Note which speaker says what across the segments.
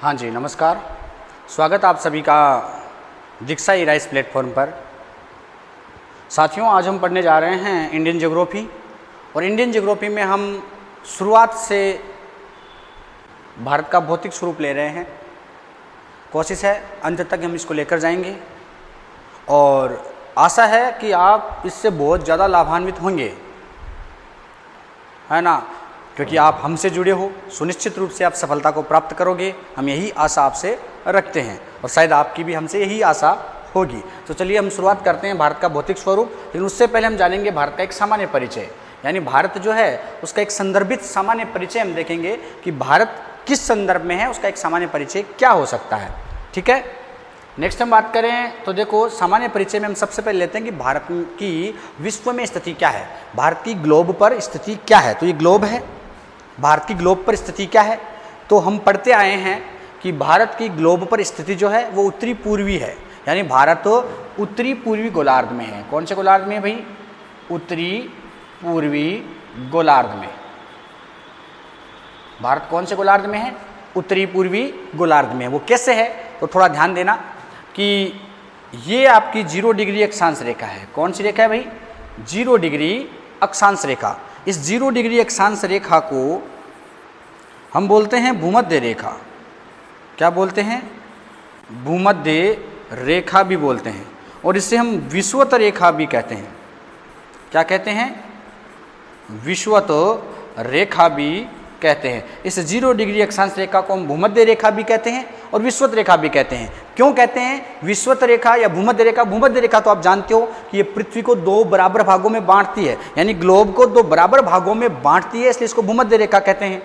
Speaker 1: हाँ जी, नमस्कार। स्वागत आप सभी का दीक्षा ई राइस प्लेटफॉर्म पर। साथियों, आज हम पढ़ने जा रहे हैं इंडियन ज्योग्राफी, और इंडियन ज्योग्राफी में हम शुरुआत से भारत का भौतिक स्वरूप ले रहे हैं। कोशिश है अंत तक हम इसको लेकर जाएंगे, और आशा है कि आप इससे बहुत ज़्यादा लाभान्वित होंगे, है ना, क्योंकि आप हमसे जुड़े हो। सुनिश्चित रूप से आप सफलता को प्राप्त करोगे, हम यही आशा आपसे रखते हैं, और शायद आपकी भी हमसे यही आशा होगी। तो चलिए हम शुरुआत करते हैं भारत का भौतिक स्वरूप। लेकिन उससे पहले हम जानेंगे भारत का एक सामान्य परिचय, यानी भारत जो है उसका एक संदर्भित सामान्य परिचय हम देखेंगे कि भारत किस संदर्भ में है, उसका एक सामान्य परिचय क्या हो सकता है। ठीक है, नेक्स्ट हम बात करें तो देखो, सामान्य परिचय में हम सबसे पहले लेते हैं कि भारत की विश्व में स्थिति क्या है, भारत की ग्लोब पर स्थिति क्या है। तो ये ग्लोब है, भारत की ग्लोब पर स्थिति क्या है। तो हम पढ़ते आए हैं कि भारत की ग्लोब पर स्थिति जो है वो उत्तरी पूर्वी है, यानी भारत तो उत्तरी पूर्वी गोलार्ध में है। कौन से गोलार्ध में भाई? उत्तरी पूर्वी गोलार्ध में। भारत कौन से गोलार्ध में है? उत्तरी पूर्वी गोलार्ध में। वो कैसे है तो थोड़ा ध्यान देना कि ये आपकी 0 डिग्री अक्षांश रेखा है। कौन सी रेखा है भाई? 0 डिग्री अक्षांश रेखा। इस 0 डिग्री अक्षांश रेखा को हम बोलते हैं भूमध्य रेखा। क्या बोलते हैं? भूमध्य रेखा भी बोलते हैं, और इसे हम विषुवत रेखा भी कहते हैं। क्या कहते हैं? विषुवत रेखा भी कहते हैं। इस 0 डिग्री अक्षांश रेखा को हम भूमध्य रेखा भी कहते हैं और विषुवत रेखा भी कहते हैं। क्यों कहते हैं विषुवत रेखा या भूमध्य रेखा? भूमध्य रेखा तो आप जानते हो कि ये पृथ्वी को 2 बराबर भागों में बांटती है, यानी ग्लोब को 2 बराबर भागों में बांटती है, इसलिए इसको भूमध्य रेखा कहते हैं।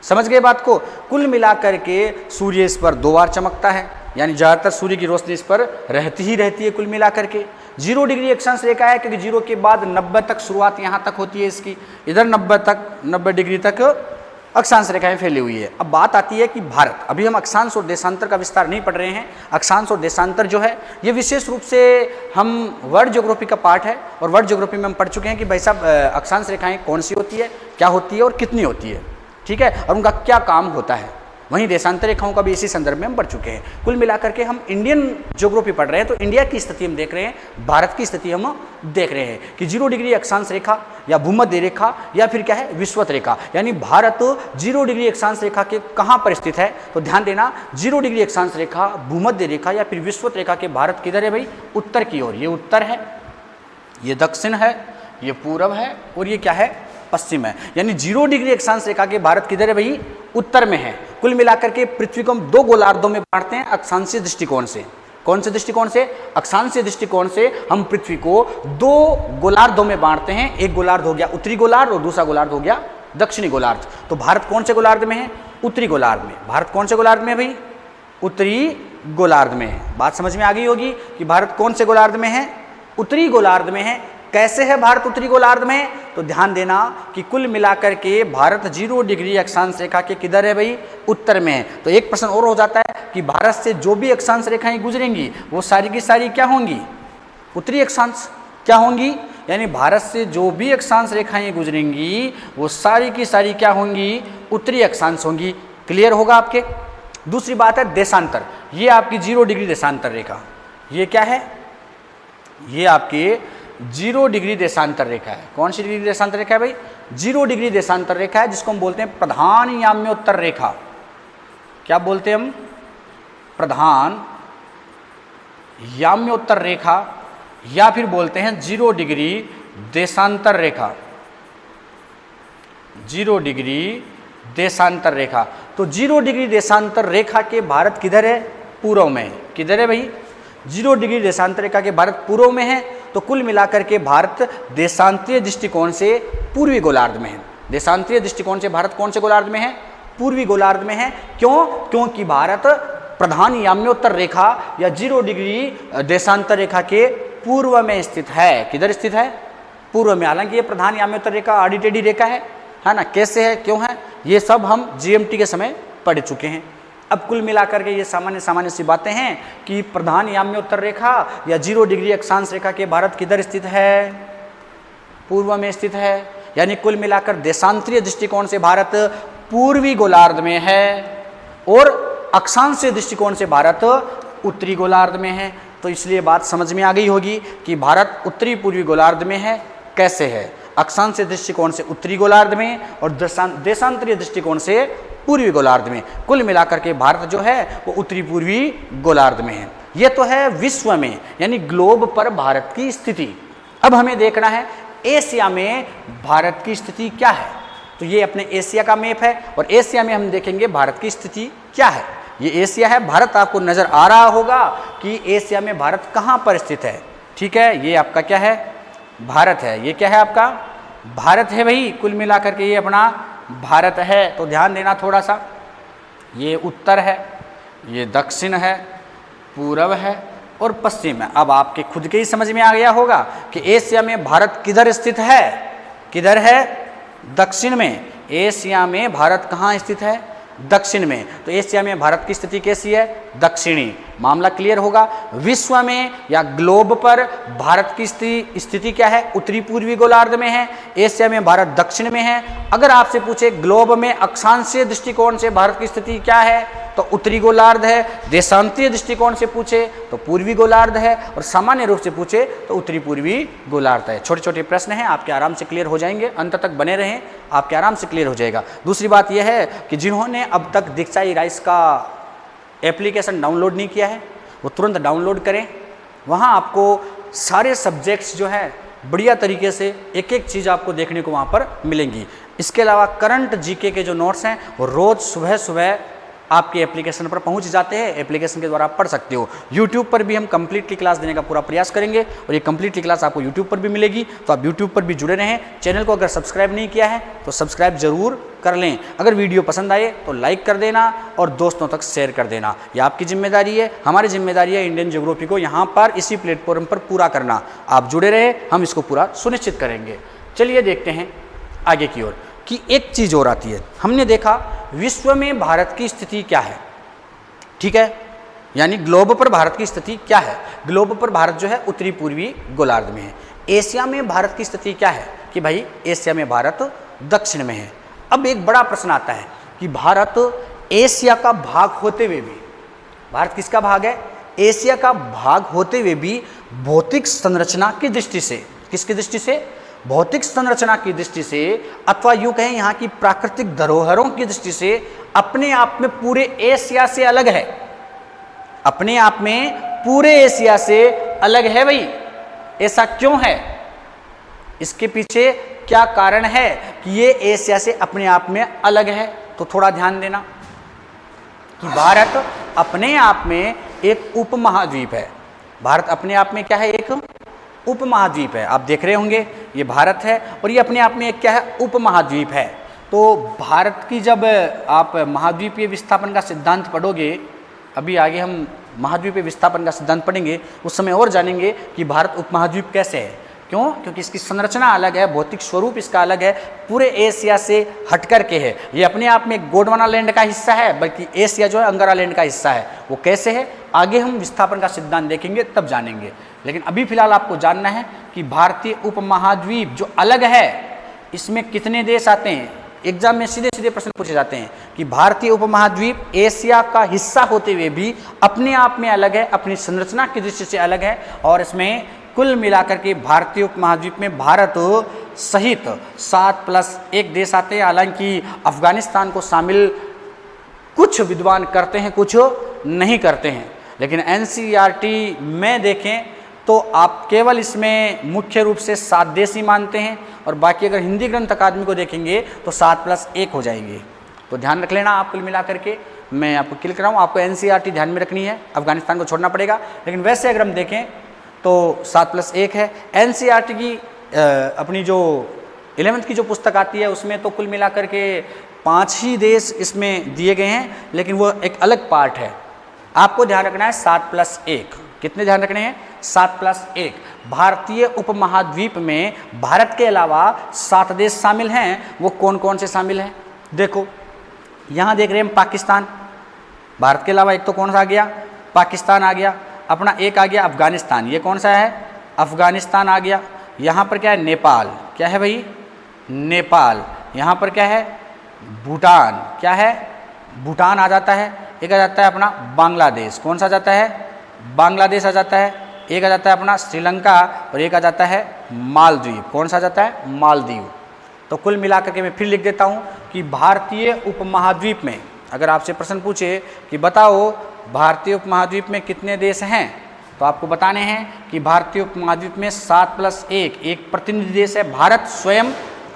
Speaker 1: समझ गए बात को? कुल मिलाकर के सूर्य इस पर 2 बार चमकता है, यानी ज़्यादातर सूर्य की रोशनी इस पर रहती ही रहती है। कुल मिलाकर के 0 डिग्री अक्षांश रेखा है, क्योंकि 0 के बाद 90 तक शुरुआत यहाँ तक होती है इसकी, इधर 90 डिग्री तक अक्षांश रेखाएं फैली हुई है। अब बात आती है कि भारत, अभी हम अक्षांश और देशांतर का विस्तार नहीं पढ़ रहे हैं। अक्षांश और देशांतर जो है ये विशेष रूप से हम वर्ल्ड ज्योग्राफी का पार्ट है, और वर्ल्ड ज्योग्राफी में हम पढ़ चुके हैं कि भाई साहब अक्षांश रेखाएं कौन सी होती है, क्या होती है और कितनी होती है, ठीक है, और उनका क्या काम होता है। वहीं देशांतर रेखाओं का भी इसी संदर्भ में हम पढ़ चुके हैं। कुल मिलाकर के हम इंडियन ज्योग्राफी पढ़ रहे हैं, तो इंडिया की स्थिति हम देख रहे हैं, भारत की स्थिति हम देख रहे हैं कि 0 डिग्री अक्षांश रेखा या भूमध्य रेखा या फिर क्या है विषुवत रेखा, यानी भारत 0 डिग्री अक्षांश रेखा के कहाँ पर स्थित है। तो ध्यान देना, 0 डिग्री अक्षांश रेखा, भूमध्य रेखा या फिर विषुवत रेखा के भारत किधर है भाई? उत्तर की ओर। ये उत्तर है, ये दक्षिण है, ये पूर्व है, और ये क्या है? पश्चिम है। यानी 0 डिग्री अक्षांश रेखा के भारत किधर है भाई? उत्तर में है। कुल मिलाकर के पृथ्वी को हम 2 गोलार्धों में बांटते हैं अक्षांशीय दृष्टिकोण से। कौन से दृष्टिकोण से? अक्षांशीय दृष्टिकोण से हम पृथ्वी को 2 गोलार्धों में बांटते हैं। एक गोलार्ध हो गया उत्तरी गोलार्ध, और दूसरा गोलार्ध हो गया दक्षिणी गोलार्ध। तो भारत कौन से गोलार्ध में है? उत्तरी गोलार्ध में। भारत कौन से गोलार्ध में है भाई? उत्तरी गोलार्ध में है। बात समझ में आ गई होगी कि भारत कौन से गोलार्ध में है? उत्तरी गोलार्ध में है। कैसे है भारत उत्तरी गोलार्ध में? तो ध्यान देना कि कुल मिलाकर के भारत 0 डिग्री अक्षांश रेखा के किधर है भाई? उत्तर में है। तो एक प्रश्न और हो जाता है कि भारत से जो भी अक्षांश रेखाएं गुजरेंगी वो सारी की सारी क्या होंगी? उत्तरी अक्षांश। क्या होंगी? यानी भारत से जो भी अक्षांश रेखाएं गुजरेंगी वो सारी की सारी क्या होंगी? उत्तरी अक्षांश होंगी। क्लियर होगा आपके? दूसरी बात है देशांतर। ये आपकी 0 डिग्री देशांतर रेखा, ये क्या है? ये आपके 0 डिग्री देशांतर रेखा है। कौन सी डिग्री देशांतर रेखा है भाई? 0 डिग्री देशांतर रेखा है, जिसको हम बोलते हैं प्रधान याम्योत्तर रेखा। क्या बोलते हैं हम? प्रधान याम्योत्तर रेखा, या फिर बोलते हैं 0 डिग्री देशांतर रेखा। 0 डिग्री देशांतर रेखा। तो 0 डिग्री देशांतर रेखा के भारत किधर है? पूर्व में है। किधर है भाई? 0 डिग्री देशांतर रेखा के भारत पूर्व में है। तो कुल मिलाकर के भारत देशांतरीय दृष्टिकोण से पूर्वी गोलार्ध में है। देशांतरीय दृष्टिकोण से भारत कौन से गोलार्ध में है? पूर्वी गोलार्ध में है। क्यों? क्योंकि भारत प्रधान याम्योत्तर रेखा या 0 डिग्री देशांतर रेखा के पूर्व में स्थित है। किधर स्थित है? पूर्व में। हालांकि ये प्रधान याम्योत्तर रेखा आड़ी टेढ़ी रेखा है ना। कैसे है, क्यों है, ये सब हम GMT के समय पढ़ चुके हैं। अब कुल मिलाकर के ये सामान्य सी बातें हैं कि प्रधान याम्योत्तर रेखा या 0 डिग्री अक्षांश रेखा के भारत किधर स्थित है? पूर्व में स्थित है। यानी कुल मिलाकर देशांतरीय दृष्टिकोण से भारत पूर्वी गोलार्ध में है, और अक्षांशीय दृष्टिकोण से भारत उत्तरी गोलार्ध में है। तो इसलिए बात समझ में आ गई होगी कि भारत उत्तरी पूर्वी गोलार्ध में है। कैसे है? अक्षांशीय दृष्टिकोण से उत्तरी गोलार्ध में और देशांतरीय दृष्टिकोण से पूर्वी गोलार्ध में। कुल मिलाकर के भारत जो है वो उत्तरी पूर्वी गोलार्ध में है। ये तो है विश्व में यानी ग्लोब पर भारत की स्थिति। अब हमें देखना है एशिया में भारत की स्थिति क्या है। तो ये अपने एशिया का मैप है और एशिया में हम देखेंगे भारत की स्थिति क्या है। ये एशिया है, भारत आपको नजर आ रहा होगा कि एशिया में भारत कहाँ पर स्थित है। ठीक है, ये आपका क्या है? भारत है। ये क्या है? आपका भारत है भाई। कुल मिलाकर के ये अपना भारत है। तो ध्यान देना थोड़ा सा, ये उत्तर है, ये दक्षिण है, पूर्व है और पश्चिम है। अब आपके खुद के ही समझ में आ गया होगा कि एशिया में भारत किधर स्थित है। किधर है? दक्षिण में। एशिया में भारत कहाँ स्थित है? दक्षिण में। तो एशिया में भारत की स्थिति कैसी है? दक्षिणी। मामला क्लियर होगा। विश्व में या ग्लोब पर भारत की स्थिति क्या है? उत्तरी पूर्वी गोलार्ध में है। एशिया में भारत दक्षिण में है। अगर आपसे पूछे ग्लोब में अक्षांशीय दृष्टिकोण से भारत की स्थिति क्या है, तो उत्तरी गोलार्ध है। देशांतरीय दृष्टिकोण से पूछे तो पूर्वी गोलार्ध है और सामान्य रूप से पूछे तो उत्तरी पूर्वी गोलार्ध है। छोटे छोटे प्रश्न हैं, आपके आराम से क्लियर हो जाएंगे। अंत तक बने रहें, आपके आराम से क्लियर हो जाएगा। दूसरी बात यह है कि जिन्होंने अब तक दीक्षा ई-राइस का एप्लीकेशन डाउनलोड नहीं किया है वो तुरंत डाउनलोड करें। वहाँ आपको सारे सब्जेक्ट्स जो है बढ़िया तरीके से एक एक चीज़ आपको देखने को वहाँ पर मिलेंगी। इसके अलावा करंट जीके के जो नोट्स हैं वो रोज़ सुबह सुबह आपके एप्लीकेशन पर पहुंच जाते हैं। एप्लीकेशन के द्वारा आप पढ़ सकते हो। यूट्यूब पर भी हम कंप्लीटली क्लास देने का पूरा प्रयास करेंगे और ये कंप्लीटली क्लास आपको यूट्यूब पर भी मिलेगी। तो आप यूट्यूब पर भी जुड़े रहें। चैनल को अगर सब्सक्राइब नहीं किया है तो सब्सक्राइब जरूर कर लें। अगर वीडियो पसंद आए तो लाइक कर देना और दोस्तों तक शेयर कर देना। ये आपकी जिम्मेदारी है, हमारी जिम्मेदारी है इंडियन ज्योग्राफी को यहाँ पर इसी प्लेटफॉर्म पर पूरा करना। आप जुड़े रहे, हम इसको पूरा सुनिश्चित करेंगे। चलिए देखते हैं आगे की ओर कि एक चीज़ और आती है। हमने देखा विश्व में भारत की स्थिति क्या है। ठीक है, यानी ग्लोब पर भारत की स्थिति क्या है। ग्लोब पर भारत जो है उत्तरी पूर्वी गोलार्ध में है। एशिया में भारत की स्थिति क्या है कि भाई एशिया में भारत दक्षिण में है। अब एक बड़ा प्रश्न आता है कि भारत एशिया का भाग होते हुए भी, भारत किसका भाग है? एशिया का भाग होते हुए भी भौतिक संरचना की दृष्टि से, किसकी दृष्टि से? भौतिक संरचना की दृष्टि से अथवा यूं कहें यहाँ की प्राकृतिक धरोहरों की दृष्टि से अपने आप में पूरे एशिया से अलग है। अपने आप में पूरे एशिया से अलग है भाई। ऐसा क्यों है? इसके पीछे क्या कारण है कि ये एशिया से अपने आप में अलग है? तो थोड़ा ध्यान देना कि भारत अपने आप में एक उपमहाद्वीप है। भारत अपने आप में क्या है? एक उपमहाद्वीप है। आप देख रहे होंगे ये भारत है और ये अपने आप में एक क्या है? उपमहाद्वीप है। तो भारत की जब आप महाद्वीपीय विस्थापन का सिद्धांत पढ़ोगे, अभी आगे हम महाद्वीपीय विस्थापन का सिद्धांत पढ़ेंगे, उस समय और जानेंगे कि भारत उपमहाद्वीप कैसे है। क्यों? क्योंकि इसकी संरचना अलग है, भौतिक स्वरूप इसका अलग है, पूरे एशिया से हटकर के है। ये अपने आप में गोंडवाना लैंड का हिस्सा है, बल्कि एशिया जो है अंगारा लैंड का हिस्सा है। वो कैसे है आगे हम विस्थापन का सिद्धांत देखेंगे तब जानेंगे। लेकिन अभी फिलहाल आपको जानना है कि भारतीय उपमहाद्वीप जो अलग है इसमें कितने देश आते हैं। एग्जाम में सीधे सीधे प्रश्न पूछे जाते हैं कि भारतीय उपमहाद्वीप एशिया का हिस्सा होते हुए भी अपने आप में अलग है, अपनी संरचना की दृष्टि से अलग है। और इसमें कुल मिलाकर के भारतीय उपमहाद्वीप में भारत सहित 7+1 देश आते हैं। हालांकि अफगानिस्तान को शामिल कुछ विद्वान करते हैं, कुछ नहीं करते हैं। लेकिन एनसीईआरटी में देखें तो आप केवल इसमें मुख्य रूप से 7 देश ही मानते हैं और बाकी अगर हिंदी ग्रंथ अकादमी को देखेंगे तो 7+1 हो जाएंगे। तो ध्यान रख लेना आप कुल मिलाकर के। मैं आपको क्लियर कराऊँ, आपको एनसीईआरटी ध्यान में रखनी है, अफगानिस्तान को छोड़ना पड़ेगा। लेकिन वैसे अगर हम देखें तो 7+1 है। एनसीईआरटी की अपनी जो 11वीं की जो पुस्तक आती है उसमें तो कुल मिलाकर के 5 ही देश इसमें दिए गए हैं, लेकिन वो एक अलग पार्ट है। आपको ध्यान रखना है 7+1। कितने ध्यान रखने हैं? 7+1। भारतीय उपमहाद्वीप में भारत के अलावा 7 देश शामिल हैं। वो कौन कौन से शामिल हैं? देखो यहाँ देख रहे हैं पाकिस्तान। भारत के अलावा एक तो कौन सा आ गया? पाकिस्तान आ गया। अपना एक आ गया अफगानिस्तान। ये कौन सा है? अफगानिस्तान आ गया। यहाँ पर क्या है? नेपाल। क्या है भाई? नेपाल। यहाँ पर क्या है? भूटान। क्या है? भूटान आ जाता है। एक आ जाता है अपना बांग्लादेश, कौन सा आ जाता है, बांग्लादेश आ जाता है, एक आ जाता है अपना श्रीलंका और एक आ जाता है मालदीव, कौन सा आ जाता है, मालदीव। तो कुल मिलाकर के मैं फिर लिख देता हूँ कि भारतीय उपमहाद्वीप में अगर आपसे प्रश्न पूछे कि बताओ भारतीय उपमहाद्वीप में कितने देश हैं, तो आपको बताने हैं कि भारतीय उपमहाद्वीप में 7+1 एक प्रतिनिधि देश है भारत स्वयं,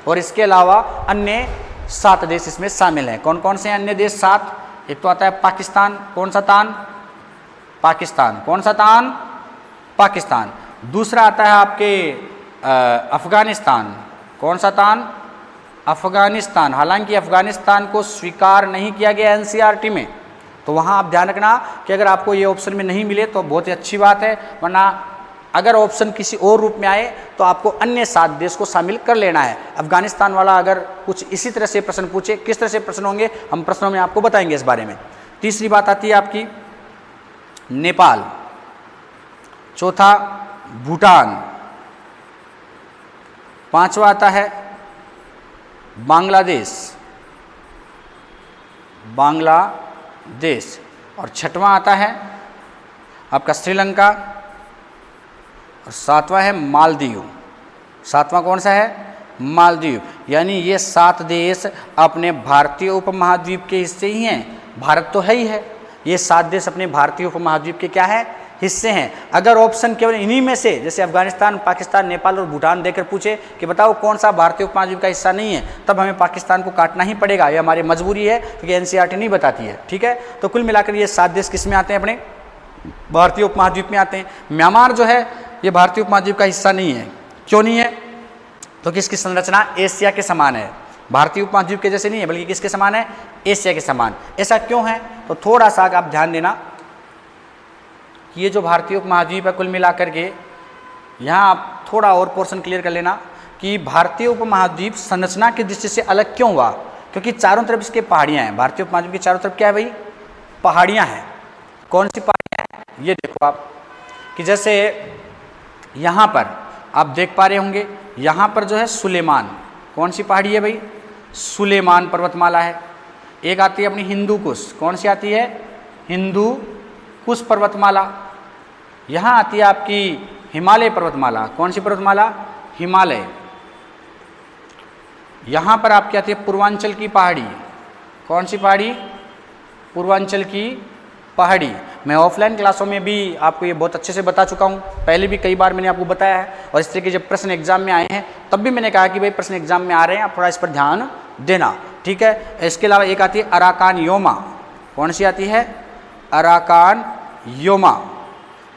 Speaker 1: और इसके अलावा अन्य 7 देश इसमें शामिल हैं। कौन कौन से हैं अन्य देश 7? एक तो आता है पाकिस्तान, कौन सा तान, पाकिस्तान, कौन सा तान, पाकिस्तान। दूसरा आता है आपके अफगानिस्तान, कौन सा तान, अफगानिस्तान। हालांकि अफगानिस्तान को स्वीकार नहीं किया गया एनसीईआरटी में, तो वहाँ आप ध्यान रखना कि अगर आपको ये ऑप्शन में नहीं मिले तो बहुत ही अच्छी बात है, वरना अगर ऑप्शन किसी और रूप में आए तो आपको अन्य 7 देश को शामिल कर लेना है। अफगानिस्तान वाला अगर कुछ इसी तरह से प्रश्न पूछे, किस तरह से प्रश्न होंगे हम प्रश्नों में आपको बताएंगे इस बारे में। तीसरी बात आती है आपकी नेपाल, चौथा भूटान, पांचवा आता है बांग्लादेश, बांग्लादेश, और छठवां आता है आपका श्रीलंका, और सातवां है मालदीव। सातवां कौन सा है, मालदीव। यानी ये 7 देश अपने भारतीय उपमहाद्वीप के हिस्से ही हैं, भारत तो है ही है, ये 7 देश अपने भारतीय उपमहाद्वीप के क्या है, हिस्से हैं। अगर ऑप्शन केवल इन्हीं में से जैसे अफगानिस्तान, पाकिस्तान, नेपाल और भूटान देकर पूछे कि बताओ कौन सा भारतीय उपमहाद्वीप का हिस्सा नहीं है, तब हमें पाकिस्तान को काटना ही पड़ेगा, ये हमारी मजबूरी है क्योंकि एनसीईआरटी नहीं बताती है। ठीक है, तो कुल मिलाकर ये 7 देश किस में आते हैं, अपने भारतीय उपमहाद्वीप में आते हैं। म्यांमार जो है ये भारतीय उपमहाद्वीप का हिस्सा नहीं है, क्यों नहीं है, तो किसकी संरचना एशिया के समान है, भारतीय उपमहाद्वीप के जैसे नहीं है बल्कि किसके समान है, एशिया के समान। ऐसा क्यों है, तो थोड़ा सा आप ध्यान देना कि ये जो भारतीय उपमहाद्वीप है कुल मिलाकर के, यहाँ आप थोड़ा और पोर्शन क्लियर कर लेना कि भारतीय उपमहाद्वीप संरचना की दृष्टि से अलग क्यों हुआ, क्योंकि चारों तरफ इसके पहाड़ियाँ हैं। भारतीय उपमहाद्वीप के चारों तरफ क्या है भाई, पहाड़ियाँ हैं। कौन सी पहाड़ियाँ हैं, ये देखो आप कि जैसे यहाँ पर आप देख पा रहे होंगे, यहाँ पर जो है सुलेमान, कौन सी पहाड़ी है भाई, सुलेमान पर्वतमाला है। एक आती है अपनी हिंदू कुश, कौन सी आती है, हिंदू कुश पर्वतमाला। यहाँ आती है आपकी हिमालय पर्वतमाला, कौन सी पर्वतमाला, हिमालय। यहाँ पर आपकी आती है पूर्वांचल की पहाड़ी, कौन सी पहाड़ी, पूर्वांचल की पहाड़ी। मैं ऑफलाइन क्लासों में भी आपको ये बहुत अच्छे से बता चुका हूँ, पहले भी कई बार मैंने आपको बताया है, और इस तरह के जब प्रश्न एग्जाम में आए हैं तब भी मैंने कहा कि भाई प्रश्न एग्जाम में आ रहे हैं, आप थोड़ा इस पर ध्यान देना। ठीक है, इसके अलावा एक आती है अराकान योमा, कौन सी आती है, अराकान योमा।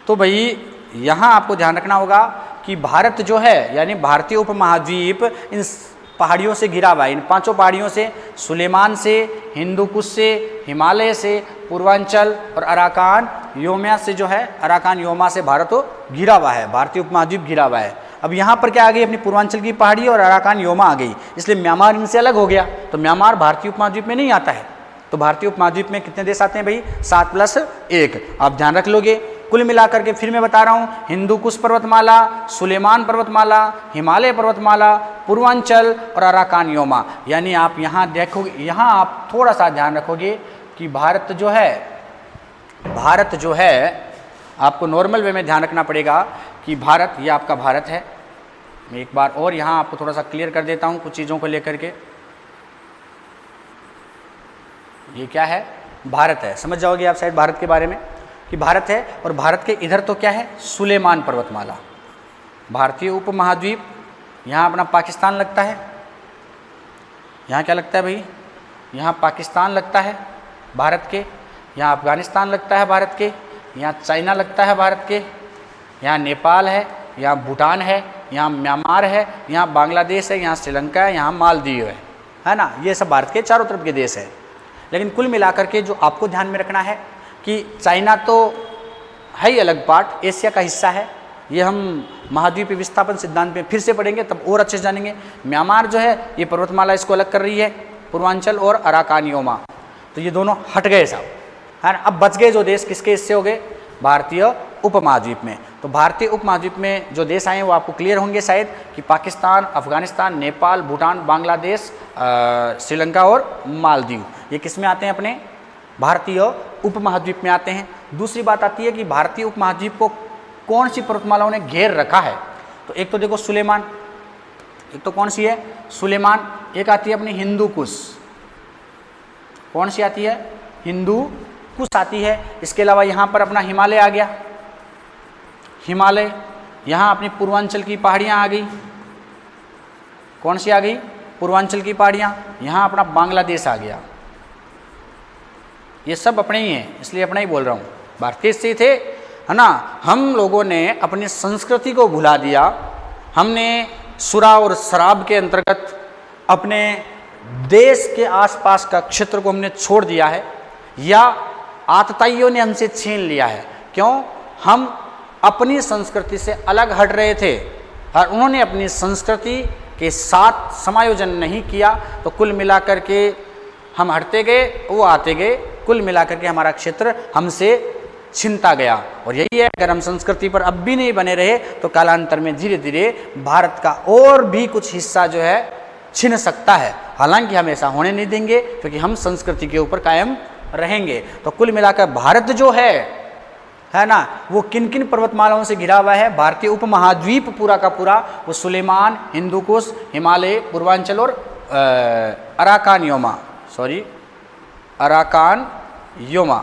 Speaker 1: तो भाई यहाँ आपको ध्यान रखना होगा कि भारत जो है यानी भारतीय उपमहाद्वीप इन पहाड़ियों से घिरा हुआ है, इन 5 पहाड़ियों से, सुलेमान से, हिंदू कुश से, हिमालय से, पूर्वांचल और अराकान योमा से जो है, अराकान योमा से भारत घिरा हुआ है, भारतीय उपमहाद्वीप घिरा हुआ है। अब यहाँ पर क्या आ गई, अपनी पूर्वांचल की पहाड़ी और अराकान योमा आ गई, इसलिए म्यांमार इनसे अलग हो गया, तो म्यांमार भारतीय उपमहाद्वीप में नहीं आता है। तो भारतीय उपमहाद्वीप में कितने देश आते हैं भाई, 7+1, आप ध्यान रख लोगे। कुल मिलाकर के फिर मैं बता रहा हूँ, हिंदू कुश पर्वतमाला, सुलेमान पर्वतमाला, हिमालय पर्वतमाला, पूर्वांचल और अराकान योमा। यानी आप यहाँ देखोगे, यहाँ आप थोड़ा सा ध्यान रखोगे कि भारत जो है आपको नॉर्मल वे में ध्यान रखना पड़ेगा कि भारत, ये आपका भारत है। मैं एक बार और यहाँ आपको थोड़ा सा क्लियर कर देता हूँ कुछ चीज़ों को लेकर के। ये क्या है, भारत है, समझ जाओगे आप शायद भारत के बारे में कि भारत है, और भारत के इधर तो क्या है, सुलेमान पर्वतमाला, भारतीय उपमहाद्वीप। यहाँ अपना पाकिस्तान लगता है, यहाँ क्या लगता है भाई, यहाँ पाकिस्तान लगता है भारत के, यहाँ अफगानिस्तान लगता है भारत के, यहाँ चाइना लगता है भारत के, यहाँ नेपाल है, यहाँ भूटान है, यहाँ म्यांमार है, यहाँ बांग्लादेश है, यहाँ श्रीलंका है, यहाँ मालदीव है ना। ये सब भारत के चारों तरफ के देश है। लेकिन कुल मिलाकर के जो आपको ध्यान में रखना है कि चाइना तो है ही अलग पार्ट, एशिया का हिस्सा है, ये हम महाद्वीपीय विस्थापन सिद्धांत में फिर से पढ़ेंगे तब और अच्छे से जानेंगे। म्यांमार जो है ये पर्वतमाला इसको अलग कर रही है, पूर्वांचल और अराकान योमा, तो ये दोनों हट गए साहब, है ना। अब बच गए जो देश किसके हिस्से हो गए, भारतीय उपमहाद्वीप में। तो भारतीय उपमहाद्वीप में जो देश आए हैं वो आपको क्लियर होंगे शायद कि पाकिस्तान, अफगानिस्तान, नेपाल, भूटान, बांग्लादेश, श्रीलंका और मालदीव, ये किस में आते हैं, अपने भारतीय उपमहाद्वीप में आते हैं। दूसरी बात आती है कि भारतीय उपमहाद्वीप को कौन सी पर्वतमालाओं ने घेर रखा है। तो एक तो देखो सुलेमान, एक तो कौन सी है सुलेमान, एक आती है अपनी हिंदू कुश, कौन सी आती है हिंदू कुश आती है। इसके अलावा यहाँ पर अपना हिमालय आ गया, हिमालय, यहाँ अपनी पूर्वांचल की पहाड़ियाँ आ गई, कौन सी आ गई पूर्वांचल की पहाड़ियाँ, यहाँ अपना बांग्लादेश आ गया। ये सब अपने ही हैं, इसलिए अपना ही बोल रहा हूँ, भारतीय से थे है ना। हम लोगों ने अपनी संस्कृति को भुला दिया, हमने सुरा और शराब के अंतर्गत अपने देश के आसपास का क्षेत्र को हमने छोड़ दिया है, या आतताइयों ने हमसे छीन लिया है। क्यों? हम अपनी संस्कृति से अलग हट रहे थे और उन्होंने अपनी संस्कृति के साथ समायोजन नहीं किया, तो कुल मिलाकर के हम हटते गए, वो आते गए, कुल मिलाकर के हमारा क्षेत्र हमसे छिनता गया। और यही है, अगर हम संस्कृति पर अब भी नहीं बने रहे तो कालांतर में धीरे धीरे भारत का और भी कुछ हिस्सा जो है छिन सकता है। हालांकि हम ऐसा होने नहीं देंगे, क्योंकि हम संस्कृति के ऊपर कायम रहेंगे। तो कुल मिलाकर भारत जो है ना, वो किन किन पर्वतमालाओं से घिरा हुआ है? भारतीय उपमहाद्वीप पूरा का पूरा, वो सुलेमान, हिंदुकुश, हिमालय, पूर्वांचल और Arakan Yoma, sorry Arakan Yoma,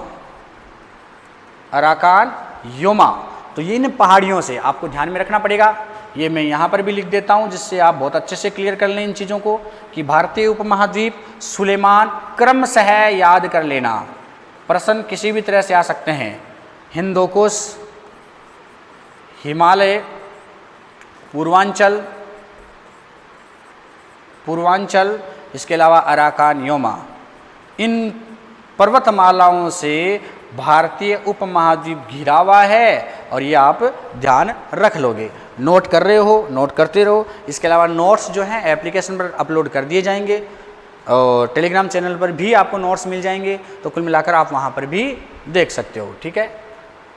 Speaker 1: Arakan Yoma. तो ये इन पहाड़ियों से आपको ध्यान में रखना पड़ेगा। ये मैं यहाँ पर भी लिख देता हूँ, जिससे आप बहुत अच्छे से क्लियर कर लें इन चीज़ों को, कि भारतीय उपमहाद्वीप, सुलेमान, क्रमशः याद कर लेना। प्रश्न किसी भी तरह से आ सकते हैं। हिंदुकुश, हिमालय, पूर्वांचल, पूर्वांचल, इसके अलावा अराकान योमा, इन पर्वतमालाओं से भारतीय उपमहाद्वीप घिरा हुआ है। और ये आप ध्यान रख लोगे, नोट कर रहे हो, नोट करते रहो। इसके अलावा नोट्स जो हैं एप्लीकेशन पर अपलोड कर दिए जाएंगे और टेलीग्राम चैनल पर भी आपको नोट्स मिल जाएंगे, तो कुल मिलाकर आप वहाँ पर भी देख सकते हो। ठीक है,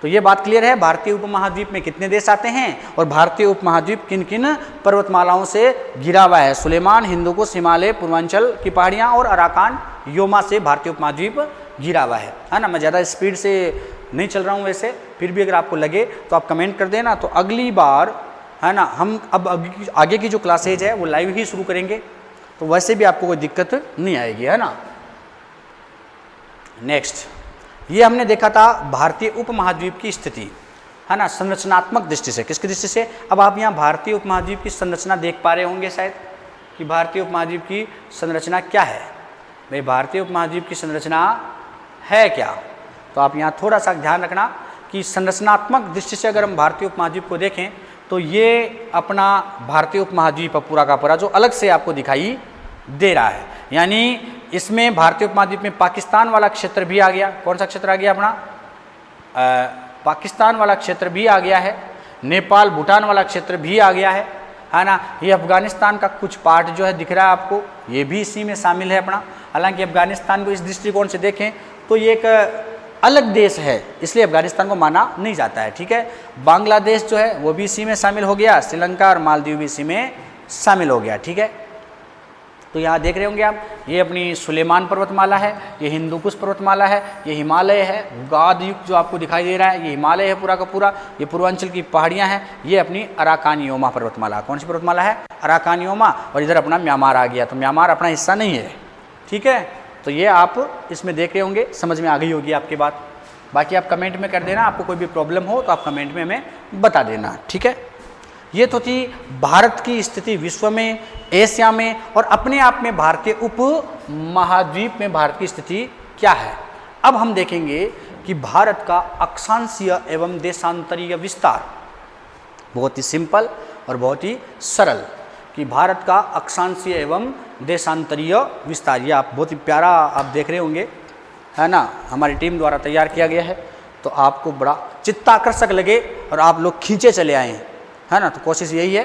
Speaker 1: तो ये बात क्लियर है, भारतीय उपमहाद्वीप में कितने देश आते हैं और भारतीय उपमहाद्वीप किन किन पर्वतमालाओं से घिरा हुआ है। सुलेमान, हिंदुकुश, हिमालय, पूर्वांचल की पहाड़ियाँ और अराकान योमा से भारतीय उपमहाद्वीप घिरा हुआ है ना। मैं ज़्यादा स्पीड से नहीं चल रहा हूँ वैसे, फिर भी अगर आपको लगे तो आप कमेंट कर देना। तो अगली बार है ना, हम अब आगे की जो क्लासेज है वो लाइव ही शुरू करेंगे, तो वैसे भी आपको कोई दिक्कत नहीं आएगी, है ना। नेक्स्ट, ये हमने देखा था भारतीय उपमहाद्वीप की स्थिति, है ना, संरचनात्मक दृष्टि से। किसकी दृष्टि से? अब आप यहाँ भारतीय उपमहाद्वीप की संरचना देख पा रहे होंगे शायद, कि भारतीय उपमहाद्वीप की संरचना क्या है। भाई भारतीय उपमहाद्वीप की संरचना है क्या? तो आप यहाँ थोड़ा सा ध्यान रखना कि संरचनात्मक दृष्टि से अगर हम भारतीय उपमहाद्वीप को देखें तो ये अपना भारतीय उपमहाद्वीप पूरा का पूरा जो अलग से आपको दिखाई दे रहा है, यानी इसमें भारतीय उपमहाद्वीप में पाकिस्तान वाला क्षेत्र भी आ गया। कौन सा क्षेत्र आ गया अपना? पाकिस्तान वाला क्षेत्र भी आ गया है, नेपाल भूटान वाला क्षेत्र भी आ गया है ना। ये अफगानिस्तान का कुछ पार्ट जो है दिख रहा है आपको, ये भी इसी में शामिल है अपना। हालांकि अफगानिस्तान को इस दृष्टिकोण से देखें तो ये एक अलग देश है, इसलिए अफगानिस्तान को माना नहीं जाता है। ठीक है, बांग्लादेश जो है वो भी इसी में शामिल हो गया, श्रीलंका और मालदीव भी इसी में शामिल हो गया। ठीक है, तो यहाँ देख रहे होंगे आप, ये अपनी सुलेमान पर्वतमाला है, ये हिंदुकुश पर्वतमाला है, ये हिमालय है, गाद युक्त जो आपको दिखाई दे रहा है ये हिमालय है पूरा का पूरा, ये पूर्वांचल की पहाड़ियाँ हैं, ये अपनी अराकान योमा पर्वतमाला। कौन सी पर्वतमाला है? Arakan Yoma. और इधर अपना म्यांमार आ गया, तो म्यांमार अपना हिस्सा नहीं है। ठीक है, तो ये आप इसमें देख रहे होंगे, समझ में आ गई होगी आपकी बात। बाकी आप कमेंट में कर देना, आपको कोई भी प्रॉब्लम हो तो आप कमेंट में हमें बता देना। ठीक है, ये तो थी भारत की स्थिति विश्व में, एशिया में, और अपने आप में भारतीय उप महाद्वीप में भारत की स्थिति क्या है। अब हम देखेंगे कि भारत का अक्षांशीय एवं देशांतरीय विस्तार। बहुत ही सिंपल और बहुत ही सरल, कि भारत का अक्षांशीय एवं देशांतरीय विस्तार। ये आप बहुत ही प्यारा आप देख रहे होंगे, है ना, हमारी टीम द्वारा तैयार किया गया है, तो आपको बड़ा चित्ताकर्षक लगे और आप लोग खींचे चले आए, है ना। तो कोशिश यही है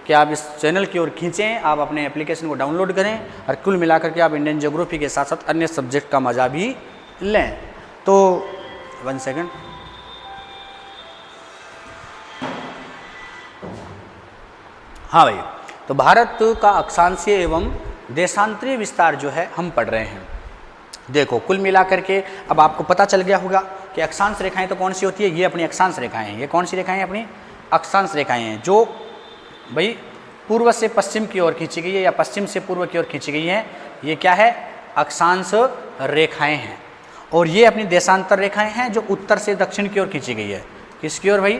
Speaker 1: कि आप इस चैनल की ओर खींचें, आप अपने एप्लीकेशन को डाउनलोड करें और कुल मिलाकर के आप इंडियन ज्योग्राफी के साथ साथ अन्य सब्जेक्ट का मजा भी लें। तो 1 सेकंड, हाँ भाई, तो भारत का अक्षांशीय एवं देशांतरीय विस्तार जो है हम पढ़ रहे हैं। देखो कुल मिला करके अब आपको पता चल गया होगा कि अक्षांश रेखाएं तो कौन सी होती है, ये अपनी अक्षांश रेखाएं हैं। ये कौन सी रेखाएं हैं? अपनी अक्षांश रेखाएं हैं, जो भाई पूर्व से पश्चिम की ओर खींची गई है या पश्चिम से पूर्व की ओर खींची गई है। ये क्या है? अक्षांश रेखाएं हैं। और ये अपनी देशांतर रेखाएं हैं जो उत्तर से दक्षिण की ओर खींची गई है। किसकी ओर भाई?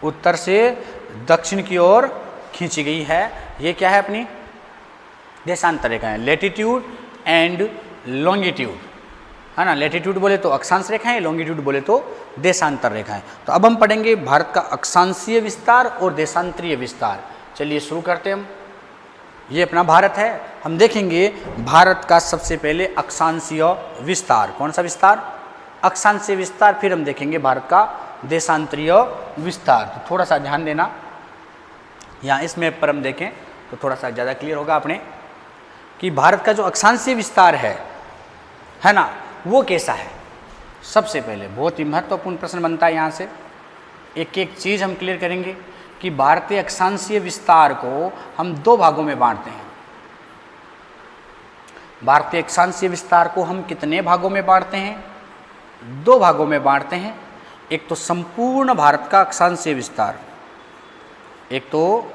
Speaker 1: उत्तर से दक्षिण की ओर खींची गई है। ये क्या है? अपनी देशांतर रेखाएं, लैटिट्यूड एंड लॉन्गिट्यूड, है ना। लैटिट्यूड बोले तो अक्षांश रेखाएं, लॉन्गिट्यूड बोले तो देशांतर रेखाएं। तो अब हम पढ़ेंगे भारत का अक्षांशीय विस्तार और देशांतरीय विस्तार। चलिए शुरू करते हैं हम। ये अपना भारत है, हम देखेंगे भारत का सबसे पहले अक्षांशीय विस्तार। कौन सा विस्तार? अक्षांशीय विस्तार। फिर हम देखेंगे भारत का देशांतरीय विस्तार। तो थोड़ा सा ध्यान देना, यहाँ इस मैप पर हम देखें तो थोड़ा सा ज़्यादा क्लियर होगा अपने कि भारत का जो अक्षांशीय विस्तार है ना, वो कैसा है। सबसे पहले बहुत ही महत्वपूर्ण प्रश्न बनता है, यहाँ से एक एक चीज़ हम क्लियर करेंगे कि भारतीय अक्षांशीय विस्तार को हम दो भागों में बांटते हैं। भारतीय अक्षांशीय विस्तार को हम कितने भागों में बांटते हैं? दो भागों में बांटते हैं। एक तो संपूर्ण भारत का अक्षांशीय विस्तार, एक तो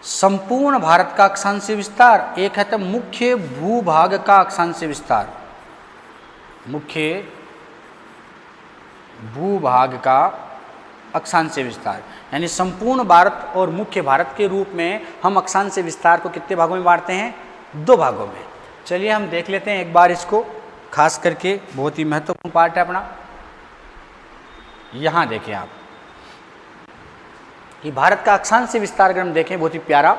Speaker 1: संपूर्ण भारत का अक्षांशीय विस्तार, एक है तो मुख्य भूभाग का अक्षांशीय विस्तार। मुख्य भूभाग का अक्षांशीय विस्तार, यानी संपूर्ण भारत और मुख्य भारत के रूप में हम अक्षांशीय विस्तार को कितने भागों में बांटते हैं? दो भागों में। चलिए हम देख लेते हैं एक बार इसको, खास करके बहुत ही महत्वपूर्ण पार्ट है अपना। यहाँ देखें आप कि भारत का अक्षांशीय विस्तार अगर हम देखें, बहुत ही प्यारा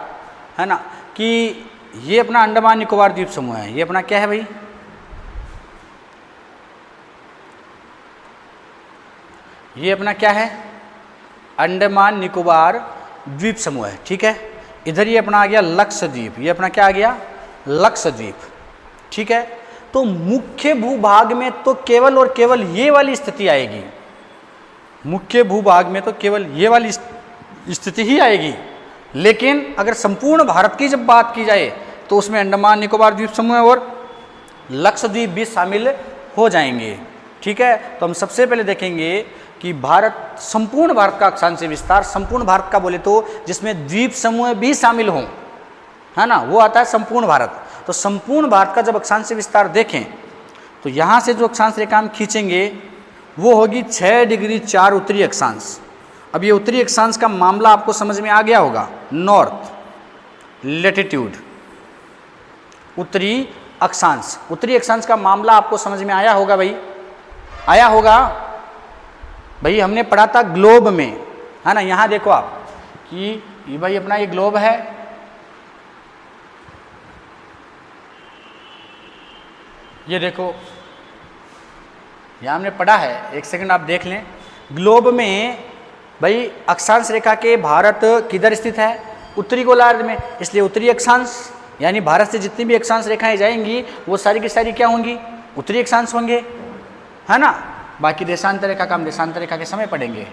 Speaker 1: है ना, कि ये अपना अंडमान निकोबार द्वीप समूह है। ये अपना क्या है भाई? ये अपना क्या है? अंडमान निकोबार द्वीप समूह है, ठीक है। इधर ये अपना आ गया लक्षद्वीप। ये अपना क्या आ गया? लक्षद्वीप, ठीक है। तो मुख्य भूभाग में तो केवल और केवल ये वाली स्थिति आएगी। मुख्य भूभाग में तो केवल ये वाली स्थिति ही आएगी। लेकिन अगर संपूर्ण भारत की जब बात की जाए तो उसमें अंडमान निकोबार द्वीप समूह और लक्षद्वीप भी शामिल हो जाएंगे, ठीक है। तो हम सबसे पहले देखेंगे कि भारत, संपूर्ण भारत का अक्षांशीय विस्तार, संपूर्ण भारत का बोले तो जिसमें द्वीप समूह भी शामिल हों, है ना, वो आता है संपूर्ण भारत। तो संपूर्ण भारत का जब अक्षांशीय विस्तार देखें तो यहाँ से जो अक्षांश रेखा हम खींचेंगे वो होगी 6 डिग्री 4 उत्तरी अक्षांश। अब ये उत्तरी अक्षांश का मामला आपको समझ में आ गया होगा। नॉर्थ लैटिट्यूड, उत्तरी अक्षांश, उत्तरी अक्षांश का मामला आपको समझ में आया होगा भाई, आया होगा भाई। हमने पढ़ा था ग्लोब में, है ना। यहाँ देखो आप कि ये भाई अपना ये ग्लोब है, ये देखो यहाँ हमने पढ़ा है, एक सेकंड आप देख लें। ग्लोब में भाई अक्षांश रेखा के भारत किधर स्थित है? उत्तरी गोलार्ध में। इसलिए उत्तरी अक्षांश यानी भारत से जितनी भी अक्षांश रेखाएं जाएंगी वो सारी की सारी क्या होंगी? उत्तरी अक्षांश होंगे, है ना। बाकी देशांतर रेखा का हम देशांतर रेखा के समय पढ़ेंगे।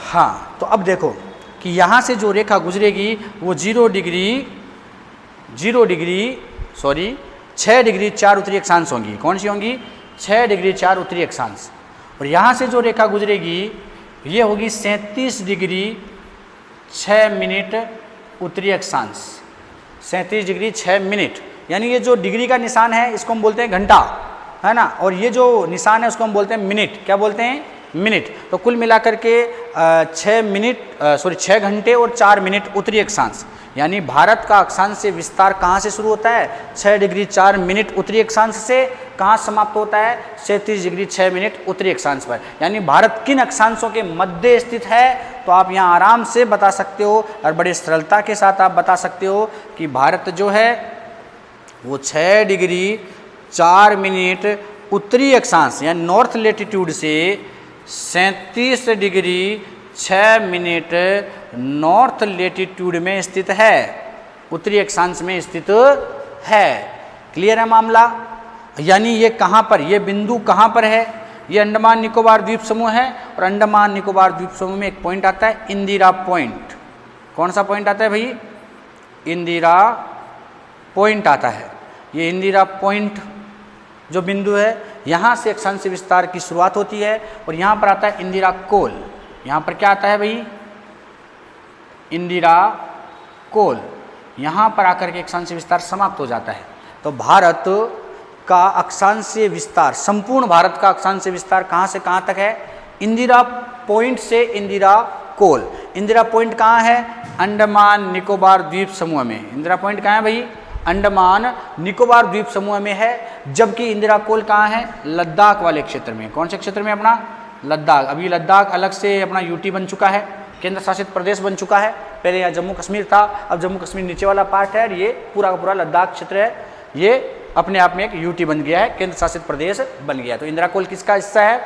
Speaker 1: हाँ, तो अब देखो कि यहाँ से जो रेखा गुजरेगी वो 6 डिग्री 4 उत्तरी अक्षांश होंगी। कौन सी होंगी? 6 डिग्री 4 उत्तरी अक्षांश। और यहाँ से जो रेखा गुजरेगी ये होगी 37 डिग्री 6 मिनट उत्तरी अक्षांश। 37 डिग्री 6 मिनट, यानी ये जो डिग्री का निशान है इसको हम बोलते हैं घंटा, है ना। और ये जो निशान है उसको हम बोलते हैं मिनट। क्या बोलते हैं? मिनट। तो कुल मिलाकर के 6 घंटे और 4 मिनट उत्तरी अक्षांश। यानी भारत का अक्षांशीय विस्तार कहाँ से शुरू होता है? 6 डिग्री 4 मिनट उत्तरी अक्षांश से। कहाँ समाप्त होता है? 37 डिग्री 6 मिनट उत्तरी अक्षांश पर। यानी भारत किन अक्षांशों के मध्य स्थित है? तो आप यहाँ आराम से बता सकते हो और बड़ी सरलता के साथ आप बता सकते हो कि भारत जो है वो 6 डिग्री 4 मिनट उत्तरी अक्षांश यानी नॉर्थ लेटीट्यूड से 37 डिग्री 6 मिनट नॉर्थ लेटीट्यूड में स्थित है, उत्तरी अक्षांश में स्थित है। क्लियर है मामला? यानी ये कहाँ पर, ये बिंदु कहाँ पर है? ये अंडमान निकोबार द्वीप समूह है। और अंडमान निकोबार द्वीप समूह में एक पॉइंट आता है इंदिरा पॉइंट। कौन सा पॉइंट आता है भाई? इंदिरा पॉइंट आता है, ये इंदिरा पॉइंट जो बिंदु है, यहाँ से अक्षांश विस्तार की शुरुआत होती है और यहाँ पर आता है इंदिरा कोल। यहाँ पर क्या आता है भाई? इंदिरा कोल। यहाँ पर आकर के अक्षांश विस्तार समाप्त हो जाता है। तो भारत का अक्षांश विस्तार, संपूर्ण भारत का अक्षांश विस्तार कहाँ से कहाँ तक है? इंदिरा पॉइंट से इंदिरा कोल। इंदिरा पॉइंट कहाँ है? अंडमान निकोबार द्वीप समूह में। इंदिरा पॉइंट कहाँ है भाई? अंडमान निकोबार द्वीप समूह में है। जबकि इंदिरा कोल कहाँ है? लद्दाख वाले क्षेत्र में। कौन से क्षेत्र में? अपना लद्दाख। अभी लद्दाख अलग से अपना यूटी बन चुका है, केंद्र शासित प्रदेश बन चुका है। पहले यहाँ जम्मू कश्मीर था, अब जम्मू कश्मीर नीचे वाला पार्ट है और ये पूरा का पूरा लद्दाख क्षेत्र है, ये अपने आप में एक यूटी बन गया है, केंद्र शासित प्रदेश बन गया है। तो इंदिरा कोल किसका हिस्सा है?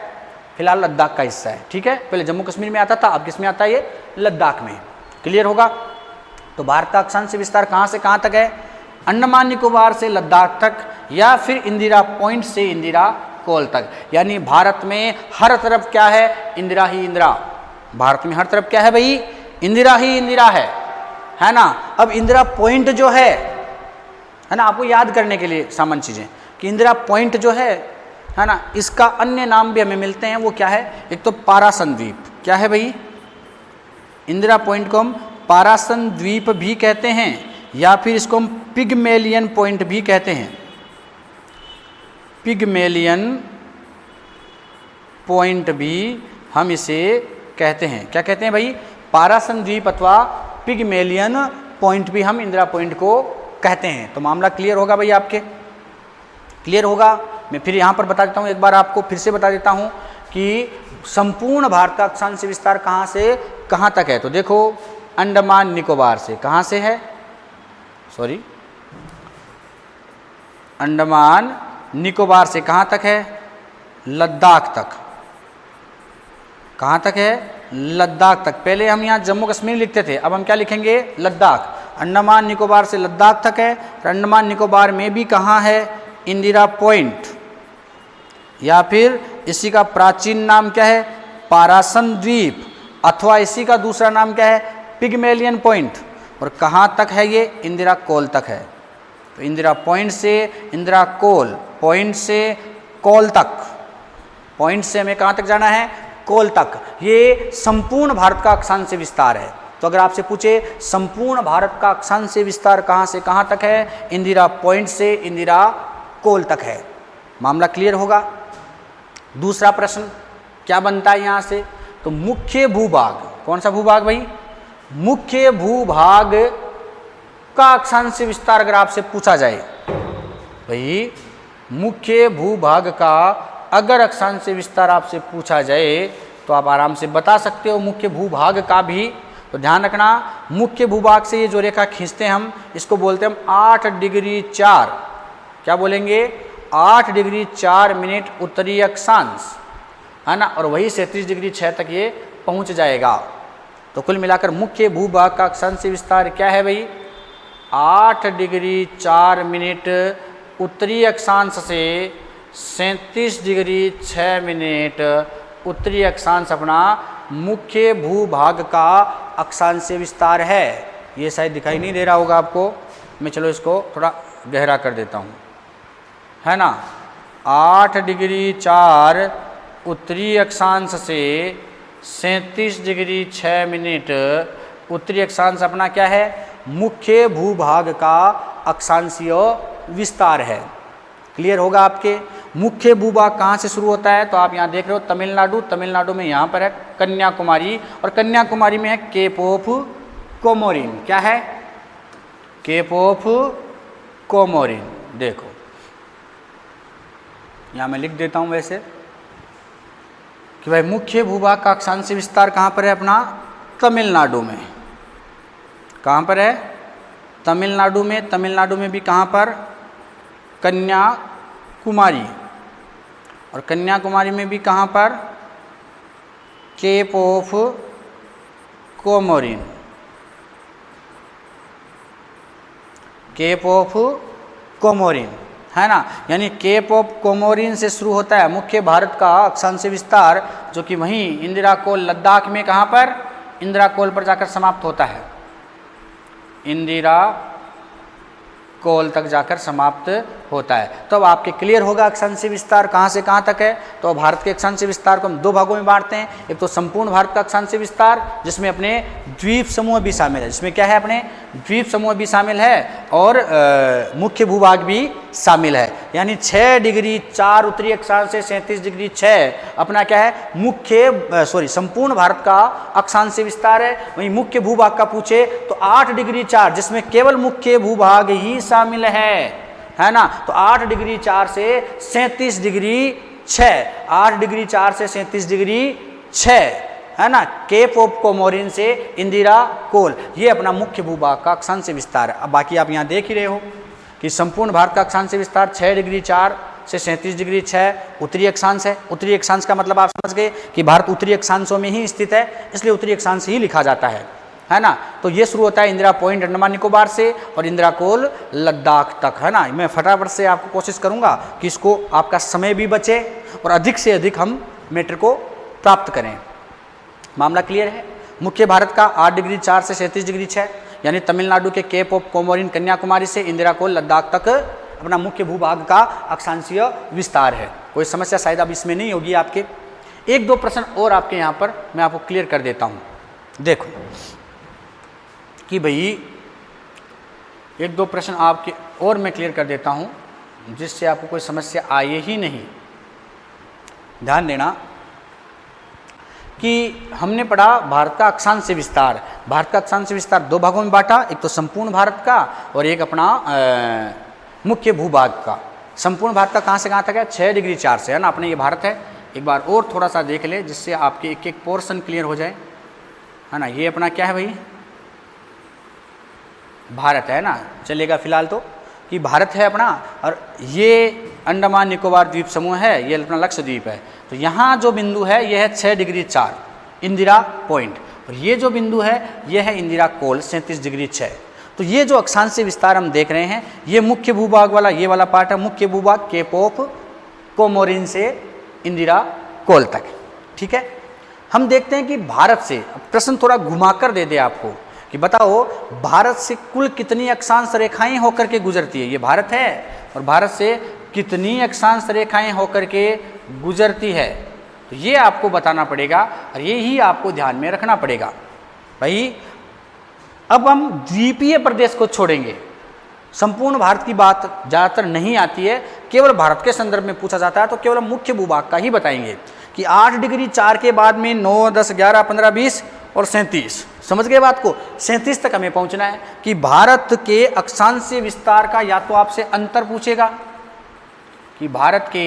Speaker 1: फिलहाल लद्दाख का हिस्सा है। ठीक है, पहले जम्मू कश्मीर में आता था, अब किस में आता है? ये लद्दाख में। क्लियर होगा? तो भारत का अक्षांश विस्तार कहाँ से कहाँ तक है? अंडमान निकोबार से लद्दाख तक, या फिर इंदिरा पॉइंट से इंदिरा कोल तक। यानी भारत में हर तरफ क्या है? इंदिरा ही इंदिरा। भारत में हर तरफ क्या है भाई? इंदिरा ही इंदिरा है ना। अब इंदिरा पॉइंट जो है ना, आपको याद करने के लिए सामान्य चीज़ें कि इंदिरा पॉइंट जो है ना, इसका अन्य नाम भी हमें मिलते हैं। वो क्या है? एक तो पारासन द्वीप। क्या है भाई? इंदिरा पॉइंट को हम पारासन द्वीप भी कहते हैं, या फिर इसको हम पिगमेलियन पॉइंट भी कहते हैं। पिगमेलियन पॉइंट भी हम इसे कहते हैं। क्या कहते हैं भाई? पारासन द्वीप अथवा पिगमेलियन पॉइंट भी हम इंदिरा पॉइंट को कहते हैं। तो मामला क्लियर होगा भाई? आपके क्लियर होगा? मैं फिर यहाँ पर बता देता हूँ, एक बार आपको फिर से बता देता हूँ कि संपूर्ण भारत का अक्षांश विस्तार कहाँ से कहाँ तक है। तो देखो, अंडमान निकोबार से कहाँ से है? सॉरी, अंडमान निकोबार से कहाँ तक है? लद्दाख तक। कहाँ तक है? लद्दाख तक। पहले हम यहाँ जम्मू कश्मीर लिखते थे, अब हम क्या लिखेंगे? लद्दाख। अंडमान निकोबार से लद्दाख तक है। अंडमान निकोबार में भी कहाँ है? इंदिरा पॉइंट, या फिर इसी का प्राचीन नाम क्या है? पारासन द्वीप, अथवा इसी का दूसरा नाम क्या है? Pygmalion point. और कहाँ तक है ये? इंदिरा कोल तक है। तो इंदिरा पॉइंट से इंदिरा कोल, पॉइंट से कोल तक, पॉइंट से हमें कहाँ तक जाना है? कोल तक। ये संपूर्ण भारत का अक्षांश विस्तार है। तो अगर आपसे पूछे संपूर्ण भारत का अक्षांश विस्तार कहाँ से कहाँ तक है? इंदिरा पॉइंट से इंदिरा कोल तक है। मामला क्लियर होगा? दूसरा प्रश्न क्या बनता है यहाँ से? तो मुख्य भूभाग, कौन सा भूभाग भाई? मुख्य भूभाग का अक्षांश विस्तार अगर आपसे पूछा जाए भाई, मुख्य भूभाग का अगर अक्षांश विस्तार आपसे पूछा जाए तो आप आराम से बता सकते हो मुख्य भूभाग का भी। तो ध्यान रखना, मुख्य भूभाग से ये जो रेखा खींचते हैं हम, इसको बोलते हैं हम 8 डिग्री 4, क्या बोलेंगे? 8 डिग्री 4 मिनट उत्तरी अक्षांश, है ना। और वही 37 डिग्री 6 तक ये पहुंच जाएगा। तो कुल मिलाकर मुख्य भूभाग का अक्षांश विस्तार क्या है भाई? 8 डिग्री 4 मिनट उत्तरी अक्षांश से 37 डिग्री 6 मिनट उत्तरी अक्षांश अपना मुख्य भूभाग का अक्षांश विस्तार है। ये शायद दिखाई नहीं दे रहा होगा आपको, मैं चलो इसको थोड़ा गहरा कर देता हूँ, है ना। 8 डिग्री 4 उत्तरी अक्षांश से 37 डिग्री 6 मिनट उत्तरी अक्षांश अपना क्या है? मुख्य भूभाग का अक्षांशीय विस्तार है। क्लियर होगा आपके? मुख्य भूभाग कहाँ से शुरू होता है? तो आप यहाँ देख रहे हो तमिलनाडु, तमिलनाडु में यहाँ पर है कन्याकुमारी, और कन्याकुमारी में है केप ऑफ कोमोरिन। क्या है? Cape of Comorin. देखो यहाँ मैं लिख देता हूँ वैसे कि भाई मुख्य भूभाग का अक्षांश विस्तार कहाँ पर है अपना? तमिलनाडु में। कहाँ पर है? तमिलनाडु में। तमिलनाडु में भी कहाँ पर? कन्याकुमारी। और कन्याकुमारी में भी कहाँ पर? Cape of Comorin. Cape of Comorin, है ना। यानी केप ऑफ कोमोरिन से शुरू होता है मुख्य भारत का अक्षांश विस्तार, जो कि वहीं इंदिरा कोल लद्दाख में कहाँ पर? इंदिरा कोल पर जाकर समाप्त होता है। इंदिरा कोल तक जाकर समाप्त होता है। तो अब आपके क्लियर होगा अक्षांशीय विस्तार कहाँ से कहाँ तक है। तो भारत के अक्षांशीय विस्तार को हम दो भागों में बांटते हैं, एक तो संपूर्ण भारत का अक्षांशीय विस्तार जिसमें अपने द्वीप समूह भी शामिल है, जिसमें क्या है अपने द्वीप समूह भी शामिल है और मुख्य भूभाग भी शामिल है, यानी 6 डिग्री 4 उत्तरी अक्षांश से 37 डिग्री 6 अपना क्या है संपूर्ण भारत का अक्षांशीय विस्तार है। वहीं मुख्य भूभाग का पूछे तो 8 डिग्री 4 जिसमें केवल मुख्य भूभाग ही शामिल है ना। तो 8 डिग्री 4 से 37 डिग्री 6, 8 डिग्री 4 से 37 डिग्री 6 है ना, केप ऑफ कोमोरिन से इंदिरा कोल, ये अपना मुख्य भूभाग का अक्षांशीय विस्तार है। अब बाकी आप यहाँ देख ही रहे हो कि संपूर्ण भारत का अक्षांशीय विस्तार 6 डिग्री 4 से 37 डिग्री 6 उत्तरी अक्षांश है। उत्तरी अक्षांश का मतलब आप समझ गए कि भारत उत्तरी अक्षांशों में ही स्थित है, इसलिए उत्तरी अक्षांश ही लिखा जाता है ना। तो ये शुरू होता है इंदिरा पॉइंट अंडमान निकोबार से और इंदिरा कोल लद्दाख तक, है ना। मैं फटाफट से आपको कोशिश करूंगा कि इसको आपका समय भी बचे और अधिक से अधिक हम मैटर को प्राप्त करें। मामला क्लियर है। मुख्य भारत का 8 डिग्री 4 से 37 डिग्री 6 यानी तमिलनाडु के केप ऑफ कोमोरिन कन्याकुमारी से इंदिरा कोल लद्दाख तक अपना मुख्य भूभाग का अक्षांशीय विस्तार है। कोई समस्या शायद अब इसमें नहीं होगी आपके। एक दो प्रश्न और आपके यहाँ पर मैं आपको क्लियर कर देता हूँ। देखो कि भाई एक दो प्रश्न आपके और मैं क्लियर कर देता हूँ जिससे आपको कोई समस्या आए ही नहीं। ध्यान देना कि हमने पढ़ा भारत का अक्षांशीय विस्तार। भारत का अक्षांशीय विस्तार दो भागों में बांटा, एक तो संपूर्ण भारत का और एक अपना मुख्य भूभाग का। संपूर्ण भारत का कहाँ से कहाँ तक है 6 डिग्री 4 से, है ना। अपने ये भारत है, एक बार और थोड़ा सा देख ले जिससे आपके एक एक पोर्शन क्लियर हो जाए, है ना। ये अपना क्या है भाई भारत है ना, चलेगा फिलहाल तो कि भारत है अपना, और ये अंडमान निकोबार द्वीप समूह है, ये अपना लक्षद्वीप है। तो यहाँ जो बिंदु है यह है 6 डिग्री 4 इंदिरा पॉइंट, और ये जो बिंदु है यह है इंदिरा कोल 37 डिग्री 6। तो ये जो अक्षांशीय विस्तार हम देख रहे हैं ये मुख्य भूभाग वाला ये वाला पार्ट है, मुख्य भूभाग केप ऑफ कोमोरिन से इंदिरा कोल तक, ठीक है। हम देखते हैं कि भारत से प्रश्न थोड़ा घुमाकर दे दे आपको कि बताओ भारत से कुल कितनी अक्षांश रेखाएं होकर के गुजरती है। ये भारत है और भारत से कितनी अक्षांश रेखाएं होकर के गुजरती है, तो ये आपको बताना पड़ेगा और ये ही आपको ध्यान में रखना पड़ेगा भाई। अब हम द्वीपीय प्रदेश को छोड़ेंगे, संपूर्ण भारत की बात ज़्यादातर नहीं आती है, केवल भारत के संदर्भ में पूछा जाता है तो केवल मुख्य भूभाग का ही बताएंगे कि 8 डिग्री 4 के बाद में 9, 10, 11, 15, 20 और 37, समझ गए बात को। 37 तक हमें पहुंचना है कि भारत के अक्षांशीय विस्तार का या तो आपसे अंतर पूछेगा कि भारत के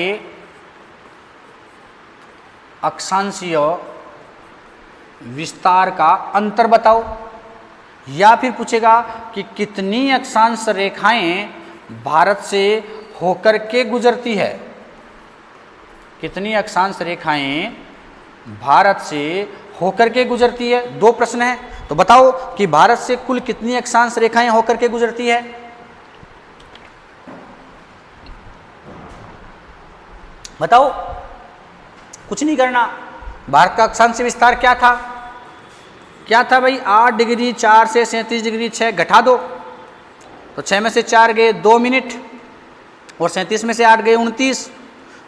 Speaker 1: अक्षांशीय विस्तार का अंतर बताओ, या फिर पूछेगा कि कितनी अक्षांश रेखाएं भारत से होकर के गुजरती है, कितनी अक्षांश रेखाएं भारत से होकर के गुजरती है। दो प्रश्न है, तो बताओ कि भारत से कुल कितनी अक्षांश रेखाएं होकर के गुजरती है। बताओ, कुछ नहीं करना। भारत का अक्षांशीय विस्तार क्या था, क्या था भाई 8 डिग्री 4 से 37 डिग्री 6 घटा दो, तो 6 में से 4 गए 2 मिनट और 37 में से 8 गए 29,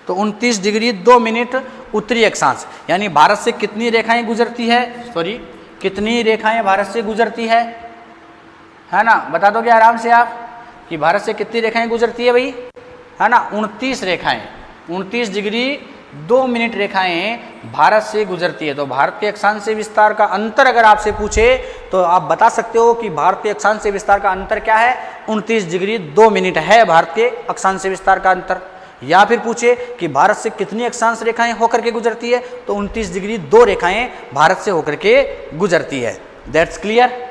Speaker 1: तो 29 डिग्री 2 मिनट उत्तरी अक्षांश। यानी भारत से कितनी रेखाएं गुजरती है, कितनी रेखाएं भारत से गुजरती है ना। बता दोगे आराम से आप कि भारत से कितनी रेखाएं गुजरती है भाई, है ना। 29 रेखाएं, 29 डिग्री 2 मिनट रेखाएं भारत से गुजरती है। तो भारत के अक्षांशीय विस्तार का अंतर अगर आपसे पूछे तो आप बता सकते हो कि भारत के अक्षांशीय विस्तार का अंतर क्या है, 29 डिग्री 2 मिनट है भारत के अक्षांशीय विस्तार का अंतर। या फिर पूछे कि भारत से कितनी अक्षांश रेखाएं होकर के गुजरती है, तो 29 डिग्री 2 रेखाएं भारत से होकर के गुजरती है। That's clear.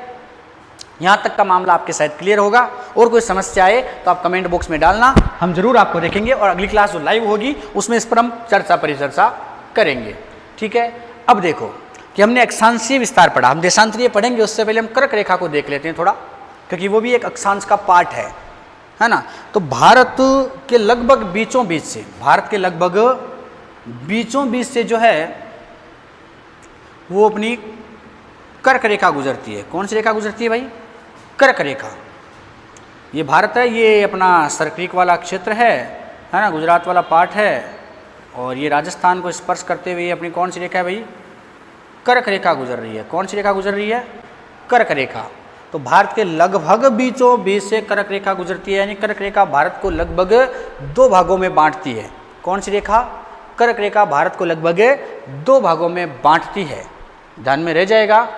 Speaker 1: यहाँ तक का मामला आपके शायद क्लियर होगा। और कोई समस्या आए तो आप कमेंट बॉक्स में डालना, हम जरूर आपको देखेंगे और अगली क्लास जो लाइव होगी उसमें इस पर हम चर्चा परिचर्चा करेंगे, ठीक है। अब देखो कि हमने अक्षांशीय विस्तार पढ़ा, हम देशांतरीय पढ़ेंगे, उससे पहले हम कर्क रेखा को देख लेते हैं थोड़ा, क्योंकि वो भी एक अक्षांश का पार्ट है ना। तो भारत के लगभग बीचों बीच से, भारत के लगभग बीचों बीच से जो है वो अपनी कर्क रेखा गुजरती है। कौन सी रेखा गुजरती है भाई, कर्क रेखा। ये भारत है, ये अपना सरक्रीक वाला क्षेत्र है ना, गुजरात वाला पार्ट है। और ये राजस्थान को स्पर्श करते हुए अपनी कौन सी रेखा है भाई? कर्क रेखा गुजर रही है। कौन सी रेखा गुजर रही है? कर्क रेखा। तो भारत के लगभग बीचों बीच से कर्क रेखा गुजरती है, यानी कर्क रेखा भारत को लगभग 2 भागों में बांटती है। कौन सी रेखा? कर्क रेखा भारत को लगभग 2 भागों में बांटती है। ध्यान में रह जाएगा,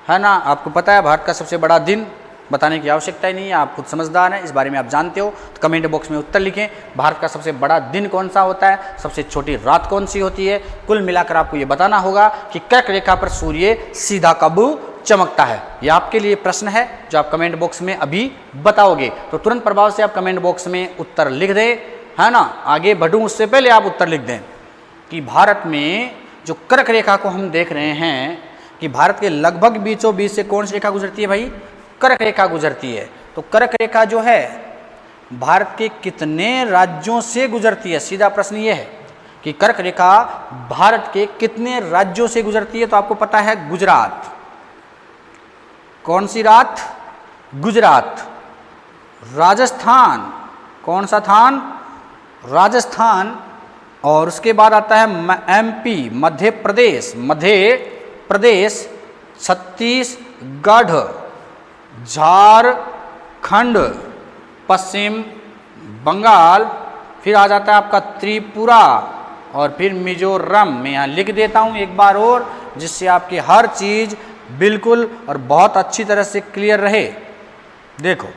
Speaker 1: है ना। आपको पता है भारत का सबसे बड़ा दिन, बताने की आवश्यकता ही नहीं है, आप खुद समझदार हैं, इस बारे में आप जानते हो। तो कमेंट बॉक्स में उत्तर लिखें, भारत का सबसे बड़ा दिन कौन सा होता है, सबसे छोटी रात कौन सी होती है। कुल मिलाकर आपको ये बताना होगा कि कर्क रेखा पर सूर्य सीधा कब चमकता है। ये आपके लिए प्रश्न है जो आप कमेंट बॉक्स में अभी बताओगे। तो तुरंत प्रभाव से आप कमेंट बॉक्स में उत्तर लिख दें, है ना। आगे बढ़ूँ उससे पहले आप उत्तर लिख दें कि भारत में जो कर्क रेखा को हम देख रहे हैं कि भारत के लगभग बीचों बीच से कौन सी रेखा गुजरती है भाई? कर्क रेखा गुजरती है। तो कर्क रेखा जो है भारत के कितने राज्यों से गुजरती है? सीधा प्रश्न ये है कि कर्क रेखा भारत के कितने राज्यों से गुजरती है। तो आपको पता है गुजरात। कौन सी रात? गुजरात। राजस्थान। कौन सा थान? राजस्थान। और उसके बाद आता है एमपी, मध्य प्रदेश, छत्तीसगढ़, झारखंड, पश्चिम बंगाल, फिर आ जाता है आपका त्रिपुरा और फिर मिजोरम। मैं यहाँ लिख देता हूँ एक बार और, जिससे आपकी हर चीज़ बिल्कुल और बहुत अच्छी तरह से क्लियर रहे। देखो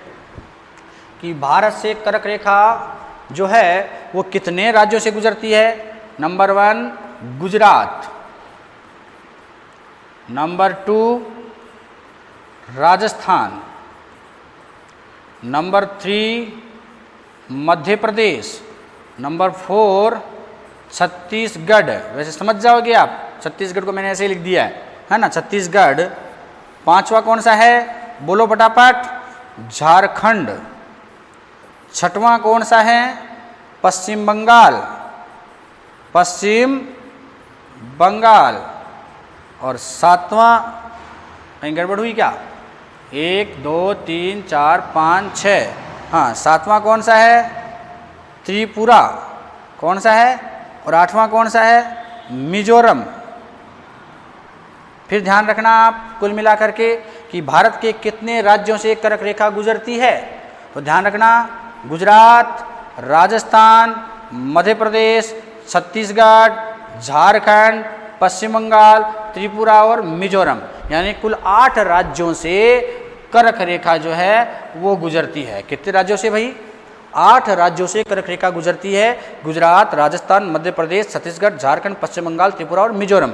Speaker 1: कि भारत से कर्क रेखा जो है वो कितने राज्यों से गुजरती है? Number 1 Gujarat, number 2 Rajasthan, number 3 Madhya Pradesh, number 4 Chhattisgarh. वैसे समझ जाओगे आप, छत्तीसगढ़ को मैंने ऐसे ही लिख दिया है ना, छत्तीसगढ़। 5वां कौन सा है? बोलो फटाफट। झारखंड। 6वां कौन सा है? पश्चिम बंगाल, और 7वां, कहीं गड़बड़ हुई क्या? 1 2 3 4 5 6, हाँ 7वां कौन सा है? त्रिपुरा। कौन सा है? और 8वां कौन सा है? मिजोरम। फिर ध्यान रखना आप कुल मिलाकर के कि भारत के कितने राज्यों से कर्क रेखा गुजरती है। तो ध्यान रखना, गुजरात, राजस्थान, मध्य प्रदेश, छत्तीसगढ़, झारखंड, पश्चिम बंगाल, त्रिपुरा और मिजोरम, यानी कुल 8 राज्यों से कर्क रेखा जो है वो गुजरती है। कितने राज्यों से भाई? 8 राज्यों से कर्क रेखा गुजरती है। गुजरात, राजस्थान, मध्य प्रदेश, छत्तीसगढ़, झारखंड, पश्चिम बंगाल, त्रिपुरा और मिजोरम।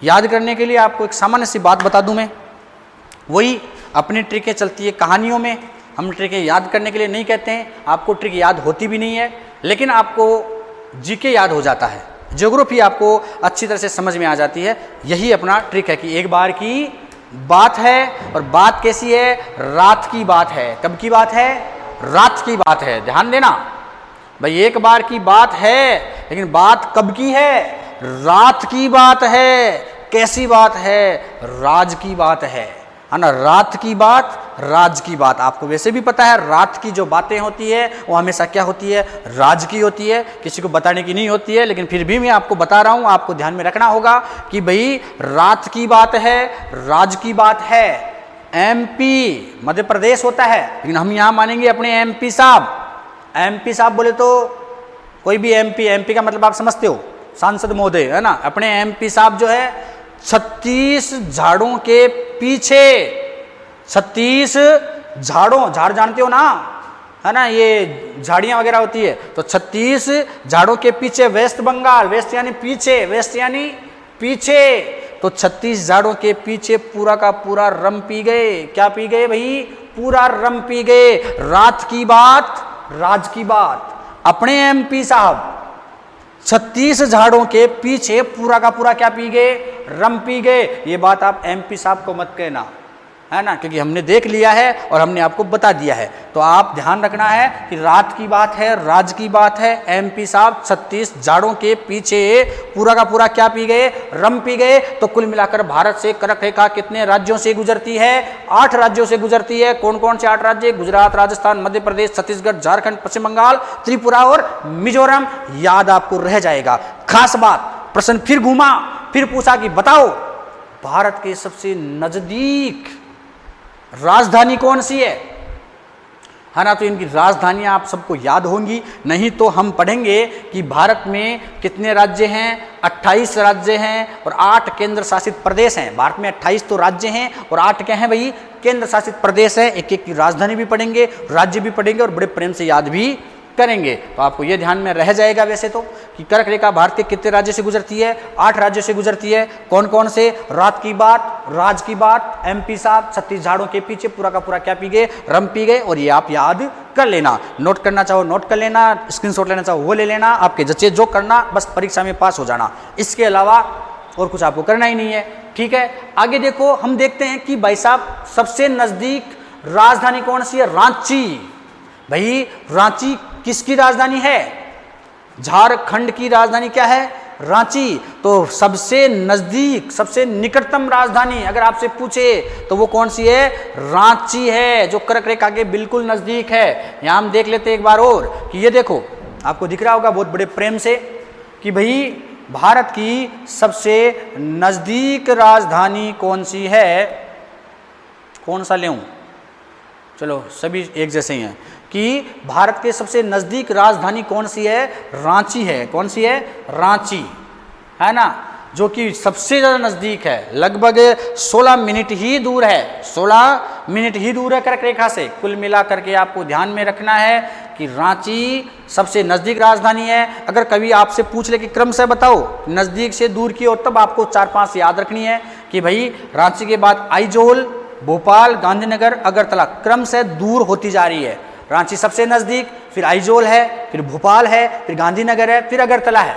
Speaker 1: याद करने के लिए आपको एक सामान्य सी बात बता दूं मैं, वही अपनी ट्रिकें चलती है कहानियों में। हम ट्रिकें याद करने के लिए नहीं कहते हैं, आपको ट्रिक याद होती भी नहीं है, लेकिन आपको जीके याद हो जाता है, ज्योग्राफी आपको अच्छी तरह से समझ में आ जाती है। यही अपना ट्रिक है कि एक बार की बात है, और बात कैसी है? रात की बात है। कब की बात है? रात की बात है। ध्यान देना भाई, एक बार की बात है, लेकिन बात कब की है? रात की बात है। कैसी बात है? राज की बात है ना। रात की बात, राज की बात। आपको वैसे भी पता है रात की जो बातें होती है वो हमेशा क्या होती है? राज की होती है, किसी को बताने की नहीं होती है। लेकिन फिर भी मैं आपको बता रहा हूँ, आपको ध्यान में रखना होगा कि भाई रात की बात है, राज की बात है। एमपी मध्य प्रदेश होता है, लेकिन हम यहाँ मानेंगे अपने एमपी साहब। एमपी साहब बोले तो कोई भी एमपी का मतलब आप समझते हो, सांसद महोदय, है ना। अपने एमपी साहब जो है 36 झाड़ों के पीछे, 36 झाड़ों, झाड़ जानते हो ना, है ना, ये झाड़ियाँ वगैरह होती है, तो 36 झाड़ों के पीछे वेस्ट बंगाल, वेस्ट यानी पीछे, वेस्ट यानी पीछे, तो 36 झाड़ों के पीछे पूरा का पूरा रम पी गए। क्या पी गए भाई? पूरा रम पी गए। रात की बात, राज की बात। अपने एमपी साहब 36 झाड़ों के पीछे पूरा का पूरा क्या पी गए? रम पी गए। ये बात आप एमपी साहब को मत कहना, है ना, क्योंकि हमने देख लिया है और हमने आपको बता दिया है। तो आप ध्यान रखना है कि रात की बात है, राज की बात है। एमपी साहब 36 जाड़ों के पीछे पूरा का पूरा क्या पी गए, रम पी गए। तो कुल मिलाकर भारत से कर्क रेखा कितने राज्यों से गुजरती है, 8 राज्यों से गुजरती है। कौन कौन से 8 राज्य, गुजरात, राजस्थान, मध्य प्रदेश, छत्तीसगढ़, झारखंड, पश्चिम बंगाल, त्रिपुरा और मिजोरम। याद आपको रह जाएगा। खास बात, प्रश्न फिर घूमा, फिर पूछा कि बताओ भारत के सबसे नजदीक राजधानी कौन सी है ना। तो इनकी राजधानियां आप सबको याद होंगी, नहीं तो हम पढ़ेंगे कि भारत में कितने राज्य हैं, 28 राज्य हैं और 8 केंद्र शासित प्रदेश हैं। भारत में 28 तो राज्य हैं और 8 क्या हैं भाई, केंद्र शासित प्रदेश है। एक एक की राजधानी भी पढ़ेंगे, राज्य भी पढ़ेंगे और बड़े प्रेम से याद भी करेंगे। तो आपको यह ध्यान में रह जाएगा वैसे तो कि कर्क रेखा भारत के कितने राज्य से गुजरती है, 8 राज्यों से गुजरती है। कौन कौन से, रात की बात, राज की बात, एमपी साहब 36 झाड़ों के पीछे पूरा का पूरा क्या पी गए, रम पी गए। और ये आप याद कर लेना, नोट करना चाहो नोट कर लेना, स्क्रीनशॉट लेना चाहो वो ले लेना, आपके जच्चे जो करना, बस परीक्षा में पास हो जाना, इसके अलावा और कुछ आपको करना ही नहीं है। ठीक है, आगे देखो, हम देखते हैं कि भाई साहब सबसे नजदीक राजधानी कौन सी है, रांची। भाई रांची किसकी राजधानी है, झारखंड की राजधानी क्या है, रांची। तो सबसे नजदीक, सबसे निकटतम राजधानी अगर आपसे पूछे तो वो कौन सी है, रांची है, जो कर्क रेखा के बिल्कुल नजदीक है। यहां हम देख लेते हैं एक बार और कि ये देखो, आपको दिख रहा होगा बहुत बड़े प्रेम से कि भाई भारत की सबसे नजदीक राजधानी कौन सी है। कौन सा लेऊं, चलो सभी एक जैसे ही हैं कि भारत के सबसे नजदीक राजधानी कौन सी है, रांची है। कौन सी है, रांची, है ना, जो कि सबसे ज़्यादा नज़दीक है, लगभग 16 मिनट ही दूर है, 16 मिनट ही दूर है कर्क रेखा से। कुल मिला करके आपको ध्यान में रखना है कि रांची सबसे नज़दीक राजधानी है। अगर कभी आपसे पूछ ले कि क्रम से बताओ नज़दीक से दूर की ओर, तब आपको 4-5 याद रखनी है कि भाई रांची के बाद आइजोल, भोपाल, गांधीनगर, अगरतला क्रम से दूर होती जा रही है। रांची सबसे नज़दीक, फिर आइजोल है, फिर भोपाल है, फिर गांधीनगर है, फिर अगरतला है।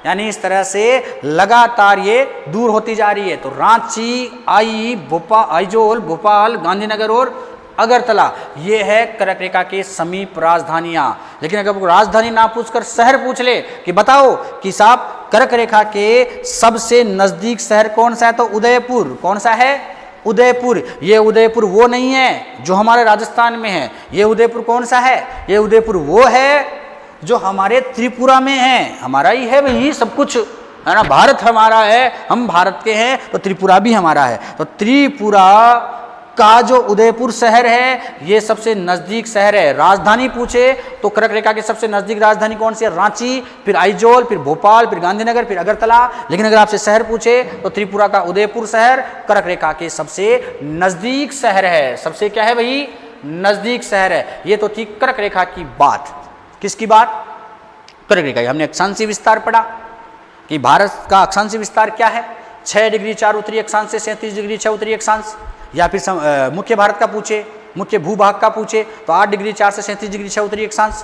Speaker 1: यानी इस तरह से लगातार ये दूर होती जा रही है। तो रांची, आइजोल, भोपाल, गांधीनगर और अगरतला, ये है कर्क रेखा के समीप राजधानियां। लेकिन अगर राजधानी ना पूछकर शहर पूछ ले कि बताओ कि साहब कर्क रेखा के सबसे नज़दीक शहर कौन सा है, तो उदयपुर। कौन सा है, उदयपुर। ये उदयपुर वो नहीं है जो हमारे राजस्थान में है। ये उदयपुर कौन सा है, ये उदयपुर वो है जो हमारे त्रिपुरा में है। हमारा ही है भाई सब कुछ, है ना, भारत हमारा है, हम भारत के हैं, तो त्रिपुरा भी हमारा है। तो त्रिपुरा का जो उदयपुर शहर है ये सबसे नज़दीक शहर है। राजधानी पूछे तो कर्क रेखा की सबसे नज़दीक राजधानी कौन सी है, रांची, फिर आइजोल, फिर भोपाल, फिर गांधीनगर, फिर अगरतला। लेकिन अगर आपसे शहर पूछे तो त्रिपुरा का उदयपुर शहर कर्क रेखा के सबसे नज़दीक शहर है। सबसे क्या है भाई, नज़दीक शहर है। ये तो थी कर्क रेखा की बात। किसकी बात, कर्क रेखा की। हमने अक्षांशीय विस्तार पढ़ा कि भारत का अक्षांशीय विस्तार क्या है, 6 डिग्री 4 उत्तरी अक्षांश से 37 डिग्री 6 उत्तरी अक्षांश। या फिर मुख्य भारत का पूछे, मुख्य भूभाग का पूछे तो 8 डिग्री 4 से 37 डिग्री 6 उत्तरी अक्षांश।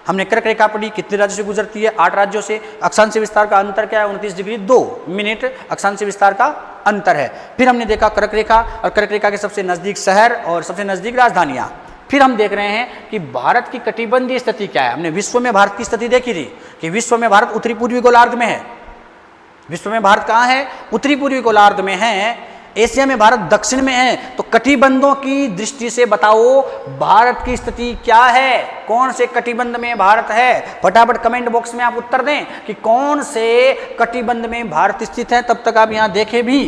Speaker 1: हमने कर्क रेखा पढ़ी, कितने राज्यों से गुजरती है, 8 राज्यों से। अक्षांशीय विस्तार का अंतर क्या है, 29 डिग्री 2 मिनट अक्षांशीय विस्तार का अंतर है। फिर हमने देखा कर्क रेखा और कर्क रेखा के सबसे नज़दीक शहर और सबसे नज़दीक राजधानियाँ। फिर हम देख रहे हैं कि भारत की कटिबंधीय स्थिति क्या है। हमने विश्व में भारत की स्थिति देखी थी कि विश्व में भारत उत्तरी पूर्वी गोलार्ध में है। विश्व में भारत कहाँ है, उत्तरी पूर्वी गोलार्ध में है। एशिया में भारत दक्षिण में है। तो कटिबंधों की दृष्टि से बताओ भारत की स्थिति क्या है, कौन से कटिबंध में भारत है। फटाफट कमेंट बॉक्स में आप उत्तर दें कि कौन से कटिबंध में भारत स्थित है। तब तक आप यहां देखें भी,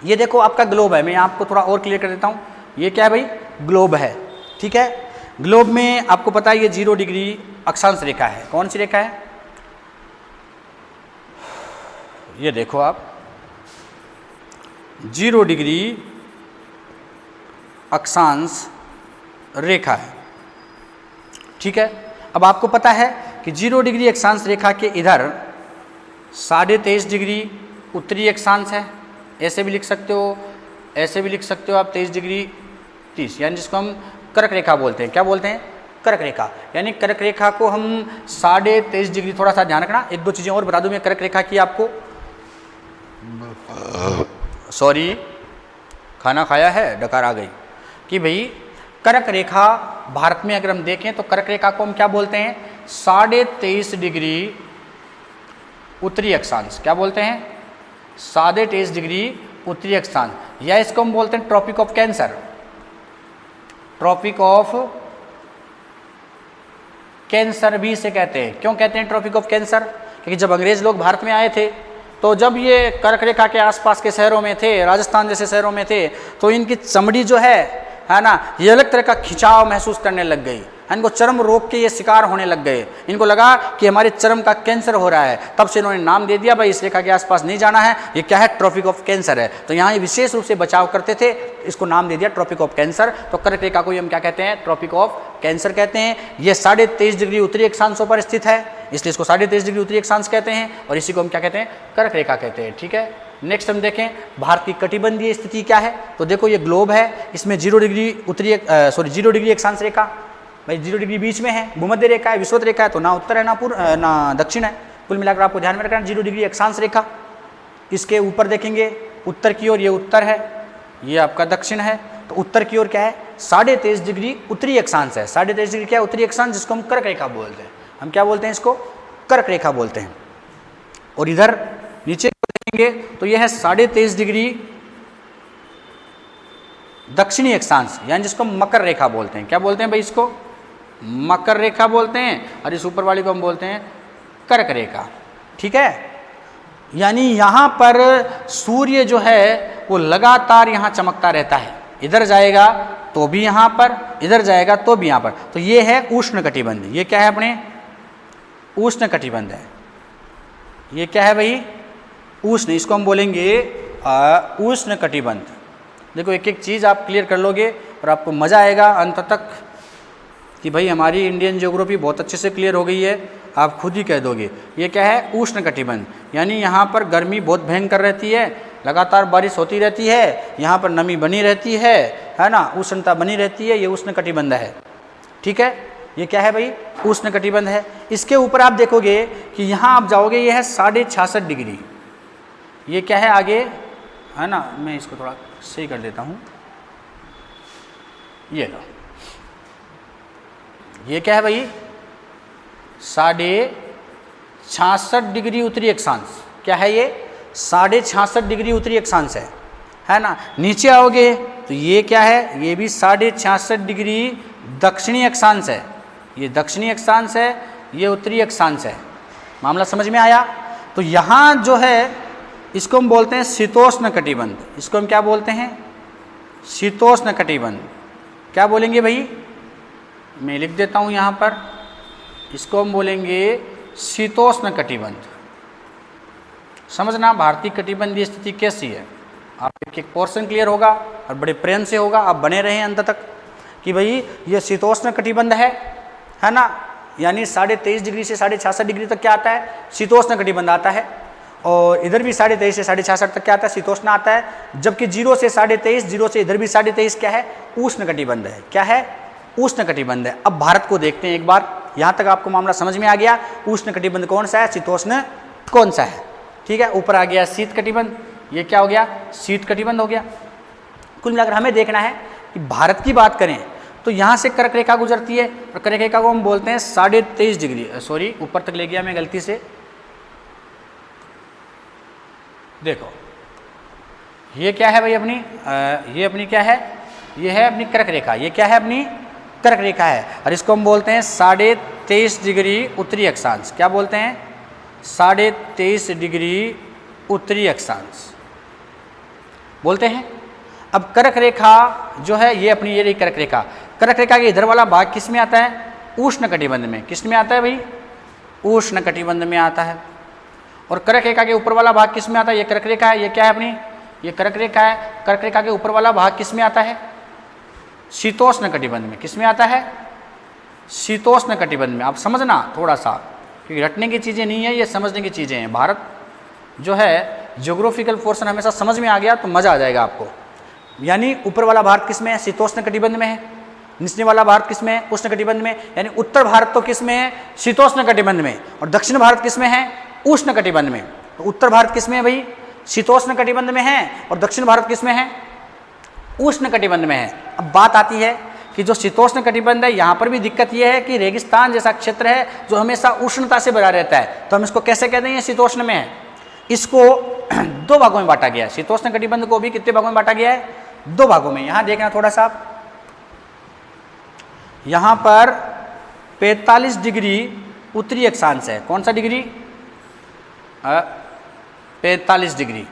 Speaker 1: ये देखो आपका ग्लोब है। मैं आपको थोड़ा और क्लियर कर देता हूं। ये क्या है भाई, ग्लोब है, ठीक है। ग्लोब में आपको पता है ये 0 डिग्री अक्षांश रेखा है। कौन सी रेखा है, ये देखो आप, 0 डिग्री अक्षांश रेखा है, ठीक है। अब आपको पता है कि 0 डिग्री अक्षांश रेखा के इधर 23.5 डिग्री उत्तरी अक्षांश है। ऐसे भी लिख सकते हो, ऐसे भी लिख सकते हो आप, 23 डिग्री 30, यानी जिसको हम कर्क रेखा बोलते हैं। क्या बोलते हैं, कर्क रेखा। यानी कर्क रेखा को हम 23.5 डिग्री, थोड़ा सा ध्यान रखना। 1-2 चीज़ें और बता दूं मैं कर्क रेखा की आपको, सॉरी, खाना खाया है, डकार आ गई कि भाई कर्क रेखा भारत में अगर हम देखें तो कर्क रेखा को हम क्या बोलते हैं, 23.5 डिग्री उत्तरी अक्षांश। क्या बोलते हैं, 23.5 डिग्री उत्तरी अक्षांश, या इसको हम बोलते हैं Tropic of Cancer. Tropic of Cancer भी इसे कहते हैं। क्यों कहते हैं ट्रॉपिक ऑफ कैंसर, क्योंकि जब अंग्रेज लोग भारत में आए थे तो जब ये कर्क रेखा के आसपास के शहरों में थे, राजस्थान जैसे शहरों में थे, तो इनकी चमड़ी जो है ना, ये अलग तरह का खिंचाव महसूस करने लग गई। इनको चर्म रोग के ये शिकार होने लग गए। इनको लगा कि हमारे चर्म का कैंसर हो रहा है। तब से इन्होंने नाम दे दिया भाई इस रेखा के आसपास नहीं जाना है, ये क्या है, ट्रॉपिक ऑफ कैंसर है। तो यहाँ ये विशेष रूप से बचाव करते थे, इसको नाम दे दिया ट्रॉपिक ऑफ कैंसर। तो कर्क रेखा को हम क्या कहते हैं, ट्रॉपिक ऑफ कैंसर कहते हैं। ये 23.5 डिग्री उत्तरी अक्षांशों पर स्थित है, इसलिए इसको 23.5 डिग्री उत्तरी अक्षांश कहते हैं, और इसी को हम क्या कहते हैं, कर्क रेखा कहते हैं। ठीक है, नेक्स्ट हम देखें भारत की कटिबंधीय स्थिति क्या है। तो देखो ये ग्लोब है, इसमें 0 डिग्री उत्तरी 0 डिग्री अक्षांश रेखा, भाई 0 डिग्री बीच में है, भूमध्य रेखा है, विषुवत रेखा है, तो ना उत्तर है ना पूर्व ना दक्षिण है। कुल मिलाकर आपको ध्यान में रखना 0 डिग्री अक्षांश रेखा। इसके ऊपर देखेंगे उत्तर की ओर, ये उत्तर है, ये आपका दक्षिण है। तो उत्तर की ओर क्या है, 23.5 डिग्री उत्तरी अक्षांश है। 23.5 डिग्री क्या है, उत्तरी अक्षांश, जिसको हम कर्क रेखा बोलते हैं। हम क्या बोलते हैं, इसको कर्क रेखा बोलते हैं। और इधर नीचे देखेंगे तो यह है 23.5 डिग्री दक्षिणी अक्षांश, यानी जिसको मकर रेखा बोलते हैं। क्या बोलते हैं भाई, इसको मकर रेखा बोलते हैं, और इस ऊपर वाली को हम बोलते हैं कर्क रेखा। ठीक है, यानी यहाँ पर सूर्य जो है वो लगातार यहाँ चमकता रहता है, इधर जाएगा तो भी यहाँ पर, इधर जाएगा तो भी यहाँ पर। तो ये है उष्ण कटिबंध। ये क्या है अपने, उष्ण कटिबंध है। ये क्या है भाई, उष्ण, इसको हम बोलेंगे उष्ण कटिबंध। देखो एक एक चीज़ आप क्लियर कर लोगे और आपको मज़ा आएगा अंत तक कि भाई हमारी इंडियन ज्योग्राफी बहुत अच्छे से क्लियर हो गई है, आप खुद ही कह दोगे। ये क्या है, उष्ण कटिबंध, यानी यहाँ पर गर्मी बहुत भयंकर रहती है, लगातार बारिश होती रहती है, यहाँ पर नमी बनी रहती है ना, उष्णता बनी रहती है, ये उष्ण कटिबंध है। ठीक है, ये क्या है भाई, उष्ण कटिबंध है। इसके ऊपर आप देखोगे कि यहाँ आप जाओगे, ये है 66.5 डिग्री। ये क्या है आगे, है ना, मैं इसको थोड़ा सही कर देता हूँ। ये लो, ये क्या है भाई, 66.5 डिग्री उत्तरी अक्षांश। क्या है ये, 66.5 डिग्री उत्तरी अक्षांश है ना। नीचे आओगे तो ये क्या है, ये भी 66.5 डिग्री दक्षिणी अक्षांश है। ये दक्षिणी अक्षांश है, ये उत्तरी अक्षांश है। मामला समझ में आया। तो यहाँ जो है इसको हम बोलते हैं शीतोष्ण कटिबंध। इसको हम क्या बोलते हैं, शीतोष्ण कटिबंध। क्या बोलेंगे भाई, मैं लिख देता हूँ यहाँ पर, इसको हम बोलेंगे शीतोष्ण कटिबंध। समझना भारतीय कटिबंधीय स्थिति कैसी है, आप एक पोर्शन क्लियर होगा और बड़े प्रेम से होगा, आप बने रहें अंत तक कि भाई ये शीतोष्ण कटिबंध है ना। यानी 23.5 डिग्री से 66.5 डिग्री तक क्या आता है, शीतोष्ण कटिबंध आता है। और इधर भी 23.5 से 66.5 तक क्या आता है, शीतोष्ण आता है। जबकि 0 से 23.5, 0 से इधर भी 23.5 क्या है, उष्ण कटिबंध है। क्या है, उष्ण कटिबंध है। अब भारत को देखते हैं एक बार, यहाँ तक आपको मामला समझ में आ गया। उष्ण कटिबंध कौन सा है, शीतोष्ण कौन सा है। ठीक है, ऊपर आ गया शीत कटिबंध, ये क्या हो गया, शीत कटिबंध हो गया। कुल मिलाकर हमें देखना है कि भारत की बात करें तो यहाँ से कर्क रेखा गुजरती है, और कर्क रेखा को हम बोलते हैं 23.5 डिग्री, सॉरी ऊपर तक ले गया मैं गलती से। देखो ये क्या है भाई अपनी, ये अपनी क्या है, ये है अपनी कर्क रेखा। ये क्या है, अपनी कर्क रेखा है, और इसको हम बोलते हैं 23.5 डिग्री उत्तरी अक्षांश। क्या बोलते हैं, 23.5 डिग्री उत्तरी अक्षांश बोलते हैं। अब कर्क रेखा जो है ये अपनी, ये रही कर्क रेखा। कर्क रेखा के इधर वाला भाग किस में आता है, उष्ण कटिबंध में। किस में आता है भाई, उष्ण कटिबंध में आता है। और कर्क रेखा के ऊपर वाला भाग किस में आता है, ये कर्क रेखा है, ये क्या है अपनी, ये कर्क रेखा है। कर्क रेखा के ऊपर वाला भाग किस में आता है, शीतोष्ण कटिबंध में। किस में आता है, शीतोष्ण कटिबंध में। आप समझना थोड़ा सा, क्योंकि रटने की चीज़ें नहीं है, ये समझने की चीज़ें हैं। भारत जो है ज्योग्राफिकल पोर्शन हमेशा समझ में आ गया तो मज़ा आ जाएगा आपको। यानी ऊपर वाला भारत किस में है, शीतोष्ण कटिबंध में है। निचले वाला भारत किस में है, उष्ण कटिबंध में। यानी उत्तर भारत तो किस में है, शीतोष्ण कटिबंध में, और दक्षिण भारत किस में है, उष्ण कटिबंध में। तो उत्तर भारत किस में है भाई, शीतोष्ण कटिबंध में है, और दक्षिण भारत किस में है, उष्ण कटिबंध में है। अब बात आती है कि जो शीतोष्ण कटिबंध है, यहाँ पर भी दिक्कत यह है कि रेगिस्तान जैसा क्षेत्र है जो हमेशा उष्णता से भरा रहता है, तो हम इसको कैसे कहते हैं, ये शीतोष्ण में है। इसको दो भागों में बांटा गया है। शीतोष्ण कटिबंध को भी कितने भागों में बांटा गया है, दो भागों में। यहाँ देखना थोड़ा सा, यहाँ पर 45 डिग्री उत्तरी अक्षांश है। कौन सा डिग्री, 45 डिग्री।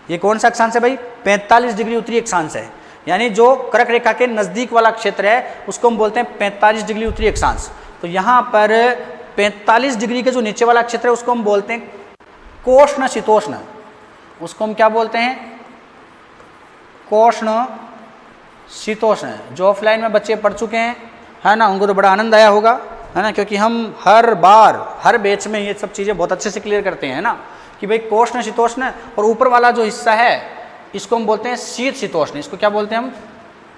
Speaker 1: ये कौन सा अक्षांश है भाई, 45 डिग्री उत्तरी अक्षांश है। यानी जो कर्क रेखा के नजदीक वाला क्षेत्र है उसको हम बोलते हैं 45 डिग्री उत्तरी अक्षांश। तो यहाँ पर 45 डिग्री के जो नीचे वाला क्षेत्र है उसको हम बोलते हैं कोष्ण शीतोष्ण। उसको हम क्या बोलते हैं, कोष्ण शीतोष्ण। जो ऑफलाइन में बच्चे पढ़ चुके हैं, है ना, उनको तो बड़ा आनंद आया होगा, है ना, क्योंकि हम हर बार हर बैच में ये सब चीज़ें बहुत अच्छे से क्लियर करते हैं, है ना, कि भाई कोष्ण शीतोष्ण, और ऊपर वाला जो हिस्सा है इसको हम बोलते हैं शीत शीतोष्ण। इसको क्या बोलते हैं हम,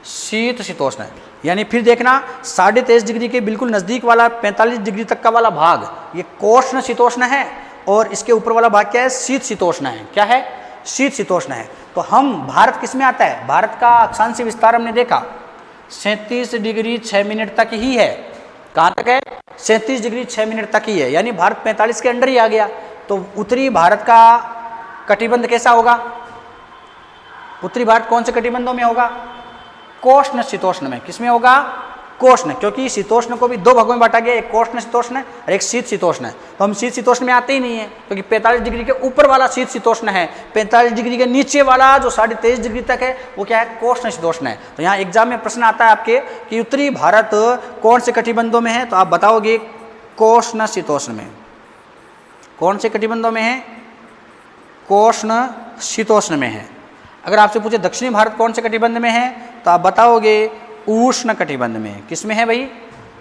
Speaker 1: शीत शीतोष्ण। यानी फिर देखना 23.5 डिग्री के बिल्कुल नज़दीक वाला 45 डिग्री तक का वाला भाग ये कोष्ण शीतोष्ण है, और इसके ऊपर वाला भाग क्या है, शीत शीतोष्ण है। क्या है, शीत शीतोष्ण है। तो हम, भारत किस में आता है, भारत का अक्षांशीय विस्तार हमने देखा 37 डिग्री 6 मिनट तक ही है। कहाँ तक है, 37 डिग्री 6 मिनट तक ही है। यानी भारत 45 के अंडर ही आ गया। तो उत्तरी भारत का कटिबंध कैसा होगा, उत्तरी भारत कौन से कटिबंधों में होगा, कोष्ण शीतोष्ण में। किसमें होगा, कोष्ण, क्योंकि शीतोष्ण को भी दो भागों में बांटा गया, एक कोष्ण शीतोष्ण और एक शीत शीतोष्ण है। तो हम शीत शीतोष्ण में आते ही नहीं है, क्योंकि 45 डिग्री के ऊपर वाला शीत शीतोष्ण है, 45 डिग्री के नीचे वाला जो 23.5 डिग्री तक है वो क्या है, कोष्ण शीतोष्ण है। तो यहाँ एग्जाम में प्रश्न आता है आपके कि उत्तरी भारत कौन से कटिबंधों में है, तो आप बताओगे कोष्ण शीतोष्ण में। कौन से कटिबंधों में है, कोष्ण शीतोष्ण में है। अगर आपसे पूछे दक्षिणी भारत कौन से कटिबंध में है, तो आप बताओगे उष्ण कटिबंध में। किस में है भाई,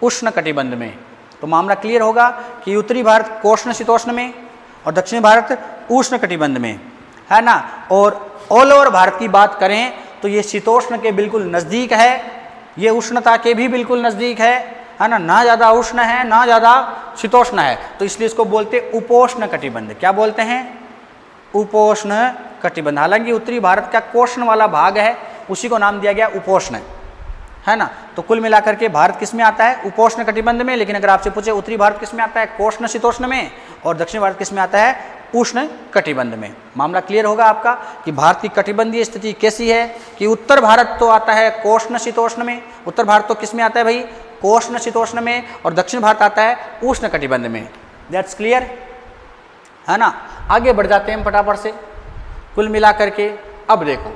Speaker 1: उष्ण कटिबंध में। तो मामला क्लियर होगा कि उत्तरी भारत कोष्ण शीतोष्ण में और दक्षिणी भारत उष्ण कटिबंध में, है ना। और ऑल ओवर भारत की बात करें तो ये शीतोष्ण के बिल्कुल नज़दीक है, ये उष्णता के भी बिल्कुल नज़दीक है ना, ना ज़्यादा उष्ण है ना ज़्यादा शीतोष्ण है। तो इसलिए इसको बोलते उपोष्ण कटिबंध। क्या बोलते हैं, उपोष्ण कटिबंध। हालांकि उत्तरी भारत का कोष्ण वाला भाग है उसी को नाम दिया गया उपोष्ण, है ना। तो कुल मिलाकर के भारत किस में आता है, उपोष्ण कटिबंध में। लेकिन अगर आपसे पूछे उत्तरी भारत किस में आता है, कोष्ण शीतोष्ण में, और दक्षिण भारत किस में आता है, उष्ण कटिबंध में। मामला क्लियर होगा आपका कि भारत की कटिबंधीय स्थिति कैसी है, कि उत्तर भारत तो आता है कोष्ण शीतोष्ण में, उत्तर भारत तो किस में आता है भाई, कोष्ण शीतोष्ण में, और दक्षिण भारत आता है उष्ण कटिबंध में। दैट्स क्लियर, है ना। आगे बढ़ जाते हैं हम फटाफट से। कुल मिलाकर के अब देखो,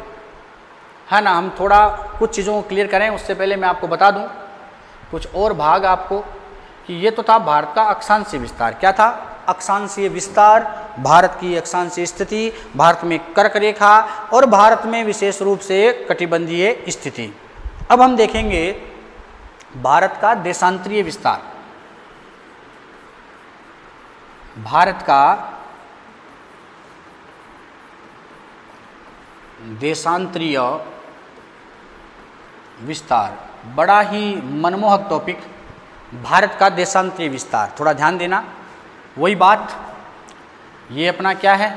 Speaker 1: है ना, हम थोड़ा कुछ चीज़ों को क्लियर करें उससे पहले मैं आपको बता दूं कुछ और भाग आपको, कि ये तो था भारत का अक्षांशीय विस्तार। क्या था, अक्षांशीय विस्तार, भारत की अक्षांशीय स्थिति, भारत में कर्क रेखा और भारत में विशेष रूप से कटिबंधीय स्थिति। अब हम देखेंगे भारत का देशांतरीय विस्तार। भारत का देशांतरीय विस्तार, बड़ा ही मनमोहक टॉपिक, भारत का देशांतरीय विस्तार। थोड़ा ध्यान देना, वही बात, ये अपना क्या है,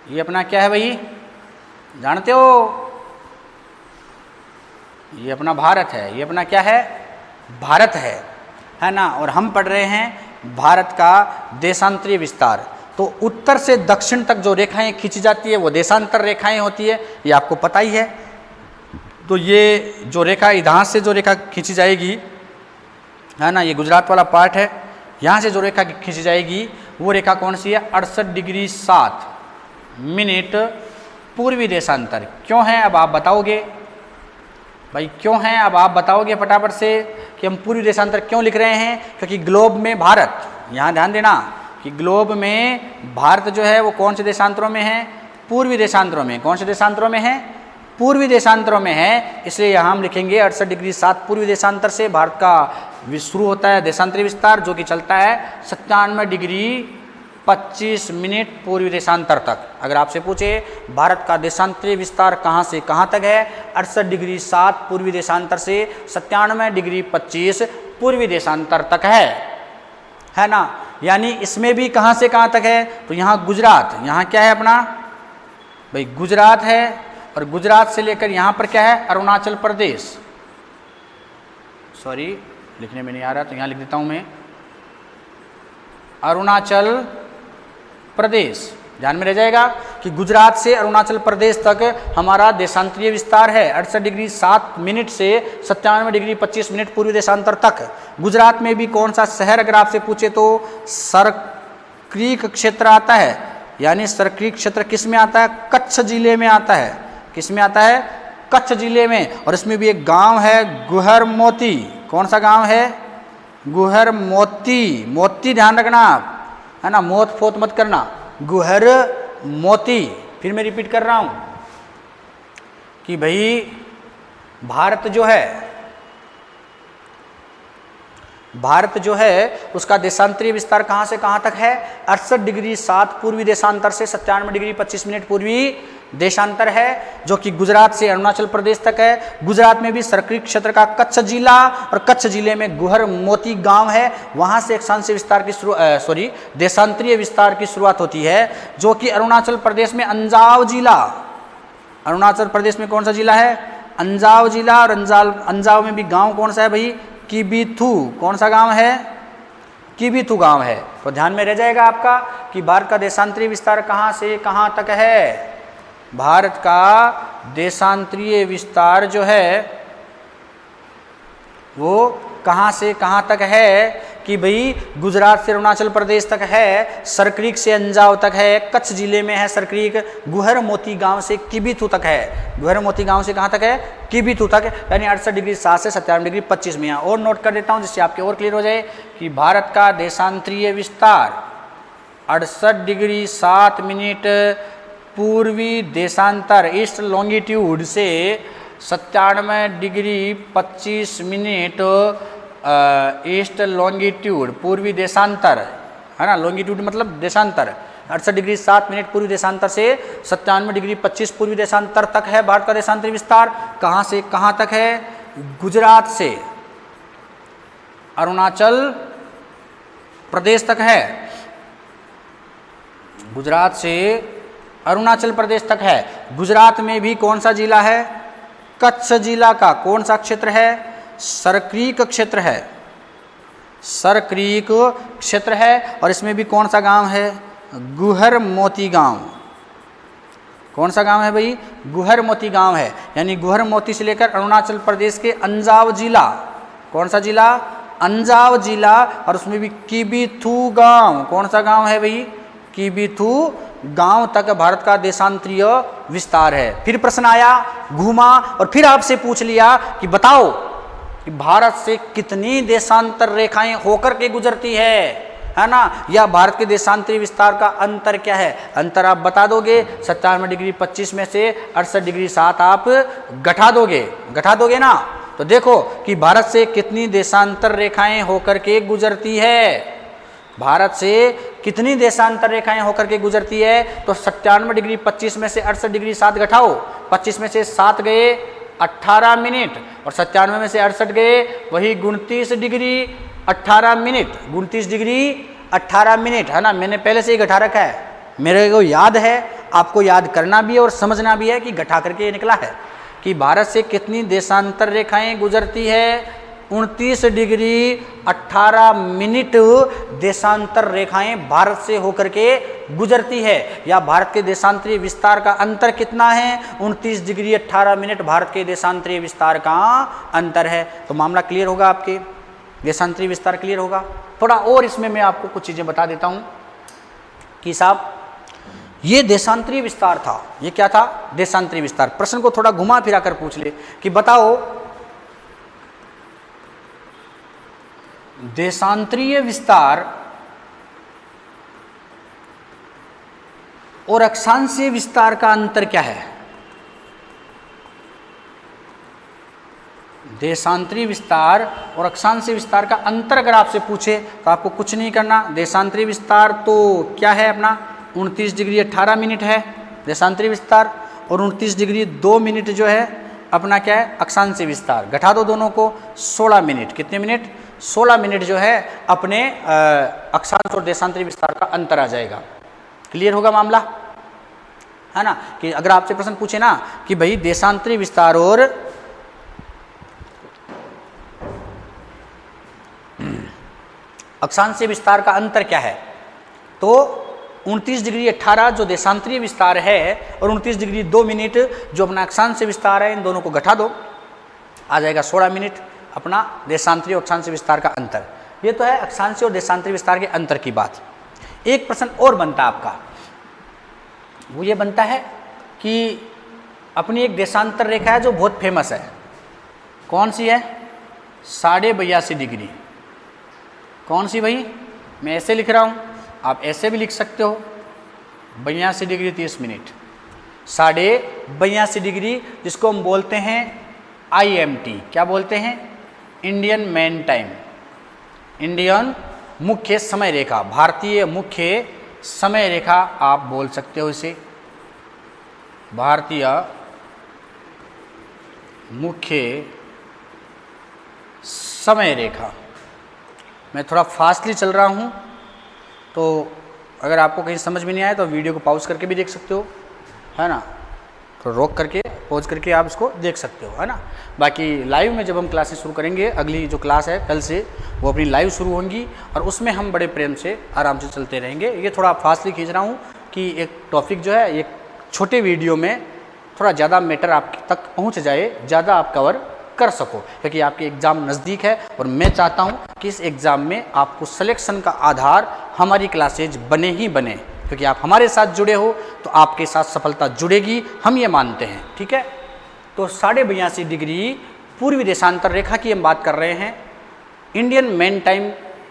Speaker 1: ये अपना क्या है भाई, जानते हो, ये अपना भारत है, ये अपना क्या है, भारत है ना। और हम पढ़ रहे हैं भारत का देशांतरीय विस्तार। तो उत्तर से दक्षिण तक जो रेखाएं खींची जाती है वो देशांतर रेखाएं होती है, ये आपको पता ही है। तो ये जो रेखा, इधर से जो रेखा खींची जाएगी, है ना, ये गुजरात वाला पार्ट है, यहाँ से जो रेखा खींची जाएगी वो रेखा कौन सी है, 68 डिग्री 7 मिनट पूर्वी देशांतर। क्यों है अब आप बताओगे भाई, क्यों है अब आप बताओगे फटाफट से कि हम पूर्वी देशांतर क्यों लिख रहे हैं, क्योंकि ग्लोब में भारत, यहाँ ध्यान देना कि ग्लोब में भारत जो है वो कौन से देशांतरों में है, पूर्वी देशांतरों में। कौन से देशांतरों में है, पूर्वी देशांतरों में है। इसलिए यहाँ हम लिखेंगे 68 डिग्री 7 पूर्वी देशांतर से भारत का शुरू होता है देशांतरीय विस्तार, जो कि चलता है 97 डिग्री 25 मिनट पूर्वी देशांतर तक। अगर आपसे पूछे भारत का देशांतरीय विस्तार कहाँ से कहाँ तक है, 68 डिग्री 7 पूर्वी देशांतर से 97 डिग्री 25 पूर्वी देशांतर तक है ना। यानी इसमें भी कहाँ से कहाँ तक है, तो यहाँ गुजरात, यहाँ क्या है अपना भाई, गुजरात है, और गुजरात से लेकर यहाँ पर क्या है, अरुणाचल प्रदेश। सॉरी लिखने में नहीं आ रहा तो यहाँ लिख देता हूँ मैं, अरुणाचल प्रदेश। ध्यान में रह जाएगा कि गुजरात से अरुणाचल प्रदेश तक हमारा देशांतरीय विस्तार है 68 डिग्री 7 मिनट से 97 डिग्री 25 मिनट पूर्वी देशांतर तक। गुजरात में भी कौन सा शहर अगर आपसे पूछे तो सरक्रीक क्षेत्र आता है, यानी सरक्रीक क्षेत्र किस में आता है, कच्छ जिले में आता है। किस में आता है, कच्छ जिले में। और इसमें भी एक गांव है गुहर मोती। कौन सा गांव है, गुहर मोती। मोती ध्यान रखना आप, है ना, मोत फोत मत करना, गुहर मोती। फिर मैं रिपीट कर रहा हूं कि भाई भारत जो है उसका देशांतरीय विस्तार कहां से कहां तक है, 68 डिग्री 7 पूर्वी देशांतर से 97 डिग्री 25 मिनट पूर्वी देशांतर है, जो कि गुजरात से अरुणाचल प्रदेश तक है। गुजरात में भी सरक्रीक क्षेत्र का कच्छ जिला, और कच्छ जिले में गुहर मोती गांव है, वहां से अक्षांशीय विस्तार की देशांतरीय विस्तार की शुरुआत होती है, जो कि अरुणाचल प्रदेश में अंजाव जिला। अरुणाचल प्रदेश में कौन सा जिला है, अंजाव जिला। और अंजाव में भी गांव कौन सा है भाई, किबिथू। कौन सा गांव है, किबिथू गांव है। तो ध्यान में रह जाएगा आपका कि भारत का देशांतरीय विस्तार कहां से कहां तक है। भारत का देशांतरीय विस्तार जो है वो कहां से कहां तक है कि भाई गुजरात से अरुणाचल प्रदेश तक है, सरक्रीक से अंजाव तक है, कच्छ जिले में है सरक्रीक, गुहर मोती गांव से किबिथू तक है। गुहर मोती गांव से कहां तक है, किबिथू तक, यानी 68 डिग्री 7 से 97 डिग्री 25 में। और नोट कर देता हूं जिससे आपके और क्लियर हो जाए कि भारत का देशांतरीय विस्तार 68 डिग्री 7 मिनट पूर्वी देशांतर ईस्ट लॉन्गिट्यूड से 97 डिग्री 25 मिनट ईस्ट लॉन्गिट्यूड पूर्वी देशांतर, है ना, लॉन्गिट्यूड मतलब देशांतर, 68 डिग्री 7 मिनट पूर्वी देशांतर से 97 डिग्री 25 पूर्वी देशांतर तक है भारत का देशांतरीय विस्तार। कहाँ से कहाँ तक है, गुजरात से अरुणाचल प्रदेश तक है, गुजरात से अरुणाचल प्रदेश तक है। गुजरात में भी कौन सा जिला है, कच्छ जिला का कौन सा क्षेत्र है, सरक्रीक क्षेत्र है, सरक्रीक क्षेत्र है। और इसमें भी कौन सा गांव है, गुहर मोती गांव। कौन सा गांव है भाई, गुहर मोती गांव है, यानी गुहर मोती से लेकर अरुणाचल प्रदेश के अंजाव जिला। कौन सा जिला, अंजाव जिला। और उसमें भी किबिथू गांव। कौन सा गांव है भाई, किबिथू गांव तक भारत का देशांतरीय विस्तार है। फिर प्रश्न आया, घूमा और फिर आपसे पूछ लिया कि बताओ कि भारत से कितनी देशांतर रेखाएं होकर के गुजरती है ना, या भारत के देशांतरीय विस्तार का अंतर क्या है। अंतर आप बता दोगे, 97 डिग्री 25 में से 68 डिग्री 7 आप घटा दोगे ना। तो देखो कि भारत से कितनी देशांतर रेखाएं होकर के गुजरती है, भारत से कितनी देशांतर रेखाएं होकर के गुजरती है। तो 97 डिग्री 25 में से 68 डिग्री 7 घटाओ, 25 में से 7 गए 18 मिनट, और 97 में से 68 गए वही 29 डिग्री 18 मिनट, 29 डिग्री 18 मिनट, है ना। मैंने पहले से ही घटा रखा है, मेरे को याद है, आपको याद करना भी है और समझना भी है कि घटा करके ये निकला है कि भारत से कितनी देशांतर रेखाएं गुजरती है, 29 डिग्री 18 मिनट देशांतर रेखाएं भारत से होकर के गुजरती है। या भारत के देशांतरीय विस्तार का अंतर कितना है, 29 डिग्री 18 मिनट भारत के देशांतरीय विस्तार का अंतर है। तो मामला क्लियर होगा, आपके देशांतरीय विस्तार क्लियर होगा। थोड़ा और इसमें मैं आपको कुछ चीज़ें बता देता हूँ कि साहब ये देशांतरीय विस्तार था, ये क्या था, देशांतरीय विस्तार। प्रश्न को थोड़ा घुमा फिरा कर पूछ ले कि बताओ देशांतरीय विस्तार और अक्षांशीय विस्तार का अंतर क्या है। देशांतरीय विस्तार और अक्षांशीय विस्तार का अंतर अगर आपसे पूछे तो आपको कुछ नहीं करना। देशांतरीय विस्तार तो क्या है अपना 29 डिग्री 18 मिनट है देशांतरीय विस्तार, और 29 डिग्री 2 मिनट जो है अपना क्या है अक्षांशीय विस्तार। घटा दो दोनों को, 16 मिनट, कितने मिनट, 16 मिनट जो है अपने अक्षांश और देशांतरीय विस्तार का अंतर आ जाएगा। क्लियर होगा मामला। है ना। कि अगर आपसे प्रश्न पूछे ना कि भाई देशांतरी विस्तार और अक्षांशीय विस्तार का अंतर क्या है, तो 29 डिग्री 18 जो देशांतरीय विस्तार है और 29 डिग्री 2 मिनट जो अपना अक्षांशीय विस्तार है, इन दोनों को घटा दो, आ जाएगा 16 मिनट अपना देशांतरीय और अक्षांशीय विस्तार का अंतर। ये तो है अक्षांशीय और देशांतरीय विस्तार के अंतर की बात। एक प्रश्न और बनता है आपका, वो ये बनता है कि अपनी एक देशांतर रेखा है जो बहुत फेमस है, कौन सी है, 82.5 डिग्री। कौन सी भाई, मैं ऐसे लिख रहा हूँ, आप ऐसे भी लिख सकते हो, 82 डिग्री 30 मिनट, 82.5 डिग्री, जिसको हम बोलते हैं IMT। क्या बोलते हैं, इंडियन मेन टाइम, इंडियन मुख्य समय रेखा, भारतीय मुख्य समय रेखा आप बोल सकते हो इसे, भारतीय मुख्य समय रेखा। मैं थोड़ा फास्टली चल रहा हूँ, तो अगर आपको कहीं समझ में नहीं आया तो वीडियो को पॉज करके भी देख सकते हो, है ना, तो रोक करके पॉज करके आप इसको देख सकते हो, है ना। बाकी लाइव में जब हम क्लासेस शुरू करेंगे, अगली जो क्लास है कल से, वो अपनी लाइव शुरू होंगी और उसमें हम बड़े प्रेम से आराम से चलते रहेंगे। ये थोड़ा फास्टली खींच रहा हूँ कि एक टॉपिक जो है एक छोटे वीडियो में थोड़ा ज़्यादा मैटर आप तक पहुँच जाए, ज़्यादा आप कवर कर सको, क्योंकि आपके एग्ज़ाम नज़दीक है और मैं चाहता हूँ कि इस एग्ज़ाम में आपको सिलेक्शन का आधार हमारी क्लासेज बने ही बने, क्योंकि आप हमारे साथ जुड़े हो तो आपके साथ सफलता जुड़ेगी, हम ये मानते हैं। ठीक है, तो 82.5 डिग्री पूर्वी देशांतर रेखा की हम बात कर रहे हैं, इंडियन मेन टाइम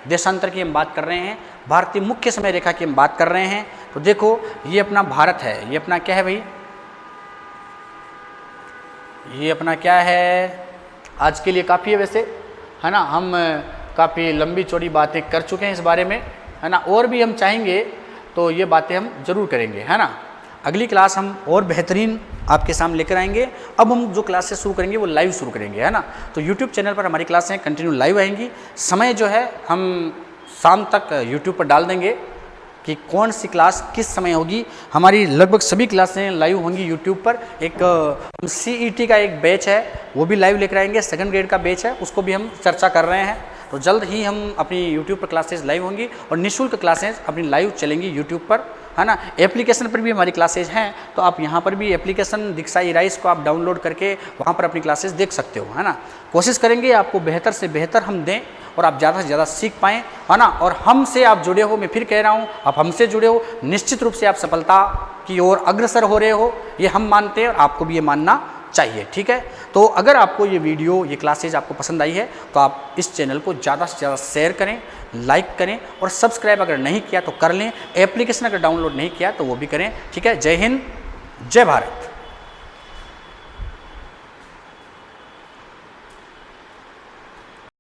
Speaker 1: देशांतर की हम बात कर रहे हैं, भारतीय मुख्य समय रेखा की हम बात कर रहे हैं। तो देखो ये अपना भारत है, ये अपना क्या है भाई, ये अपना क्या है, आज के लिए काफ़ी है वैसे, है ना। हम काफ़ी लंबी चौड़ी बातें कर चुके हैं इस बारे में, है ना, और भी हम चाहेंगे तो ये बातें हम जरूर करेंगे, है ना। अगली क्लास हम और बेहतरीन आपके सामने लेकर आएंगे। अब हम जो क्लासेस शुरू करेंगे वो लाइव शुरू करेंगे, है ना। तो यूट्यूब चैनल पर हमारी क्लासें कंटिन्यू लाइव आएंगी। समय जो है हम शाम तक यूट्यूब पर डाल देंगे कि कौन सी क्लास किस समय होगी। हमारी लगभग सभी क्लासें लाइव होंगी यूट्यूब पर। एक CET का एक बैच है वो भी लाइव लेकर आएंगे, 2nd ग्रेड का बैच है, उसको भी हम चर्चा कर रहे हैं। तो जल्द ही हम अपनी यूट्यूब पर क्लासेस लाइव होंगी और निःशुल्क क्लासेस अपनी लाइव चलेंगी यूट्यूब पर, है ना। एप्लीकेशन पर भी हमारी क्लासेज हैं, तो आप यहाँ पर भी एप्लीकेशन दीक्षा ई-राइस को आप डाउनलोड करके वहाँ पर अपनी क्लासेस देख सकते हो, है ना। कोशिश करेंगे आपको बेहतर से बेहतर हम दें और आप ज़्यादा से ज़्यादा सीख पाएँ, है ना। और हमसे आप जुड़े हो, मैं फिर कह रहा हूँ, आप हमसे जुड़े हो, निश्चित रूप से आप सफलता की ओर अग्रसर हो रहे हो, ये हम मानते हैं और आपको भी ये मानना चाहिए। ठीक है, तो अगर आपको ये वीडियो, ये क्लासेज आपको पसंद आई है तो आप इस चैनल को ज़्यादा से ज़्यादा शेयर करें, लाइक करें और सब्सक्राइब अगर नहीं किया तो कर लें। एप्लीकेशन अगर डाउनलोड नहीं किया तो वो भी करें। ठीक है, जय हिंद, जय भारत।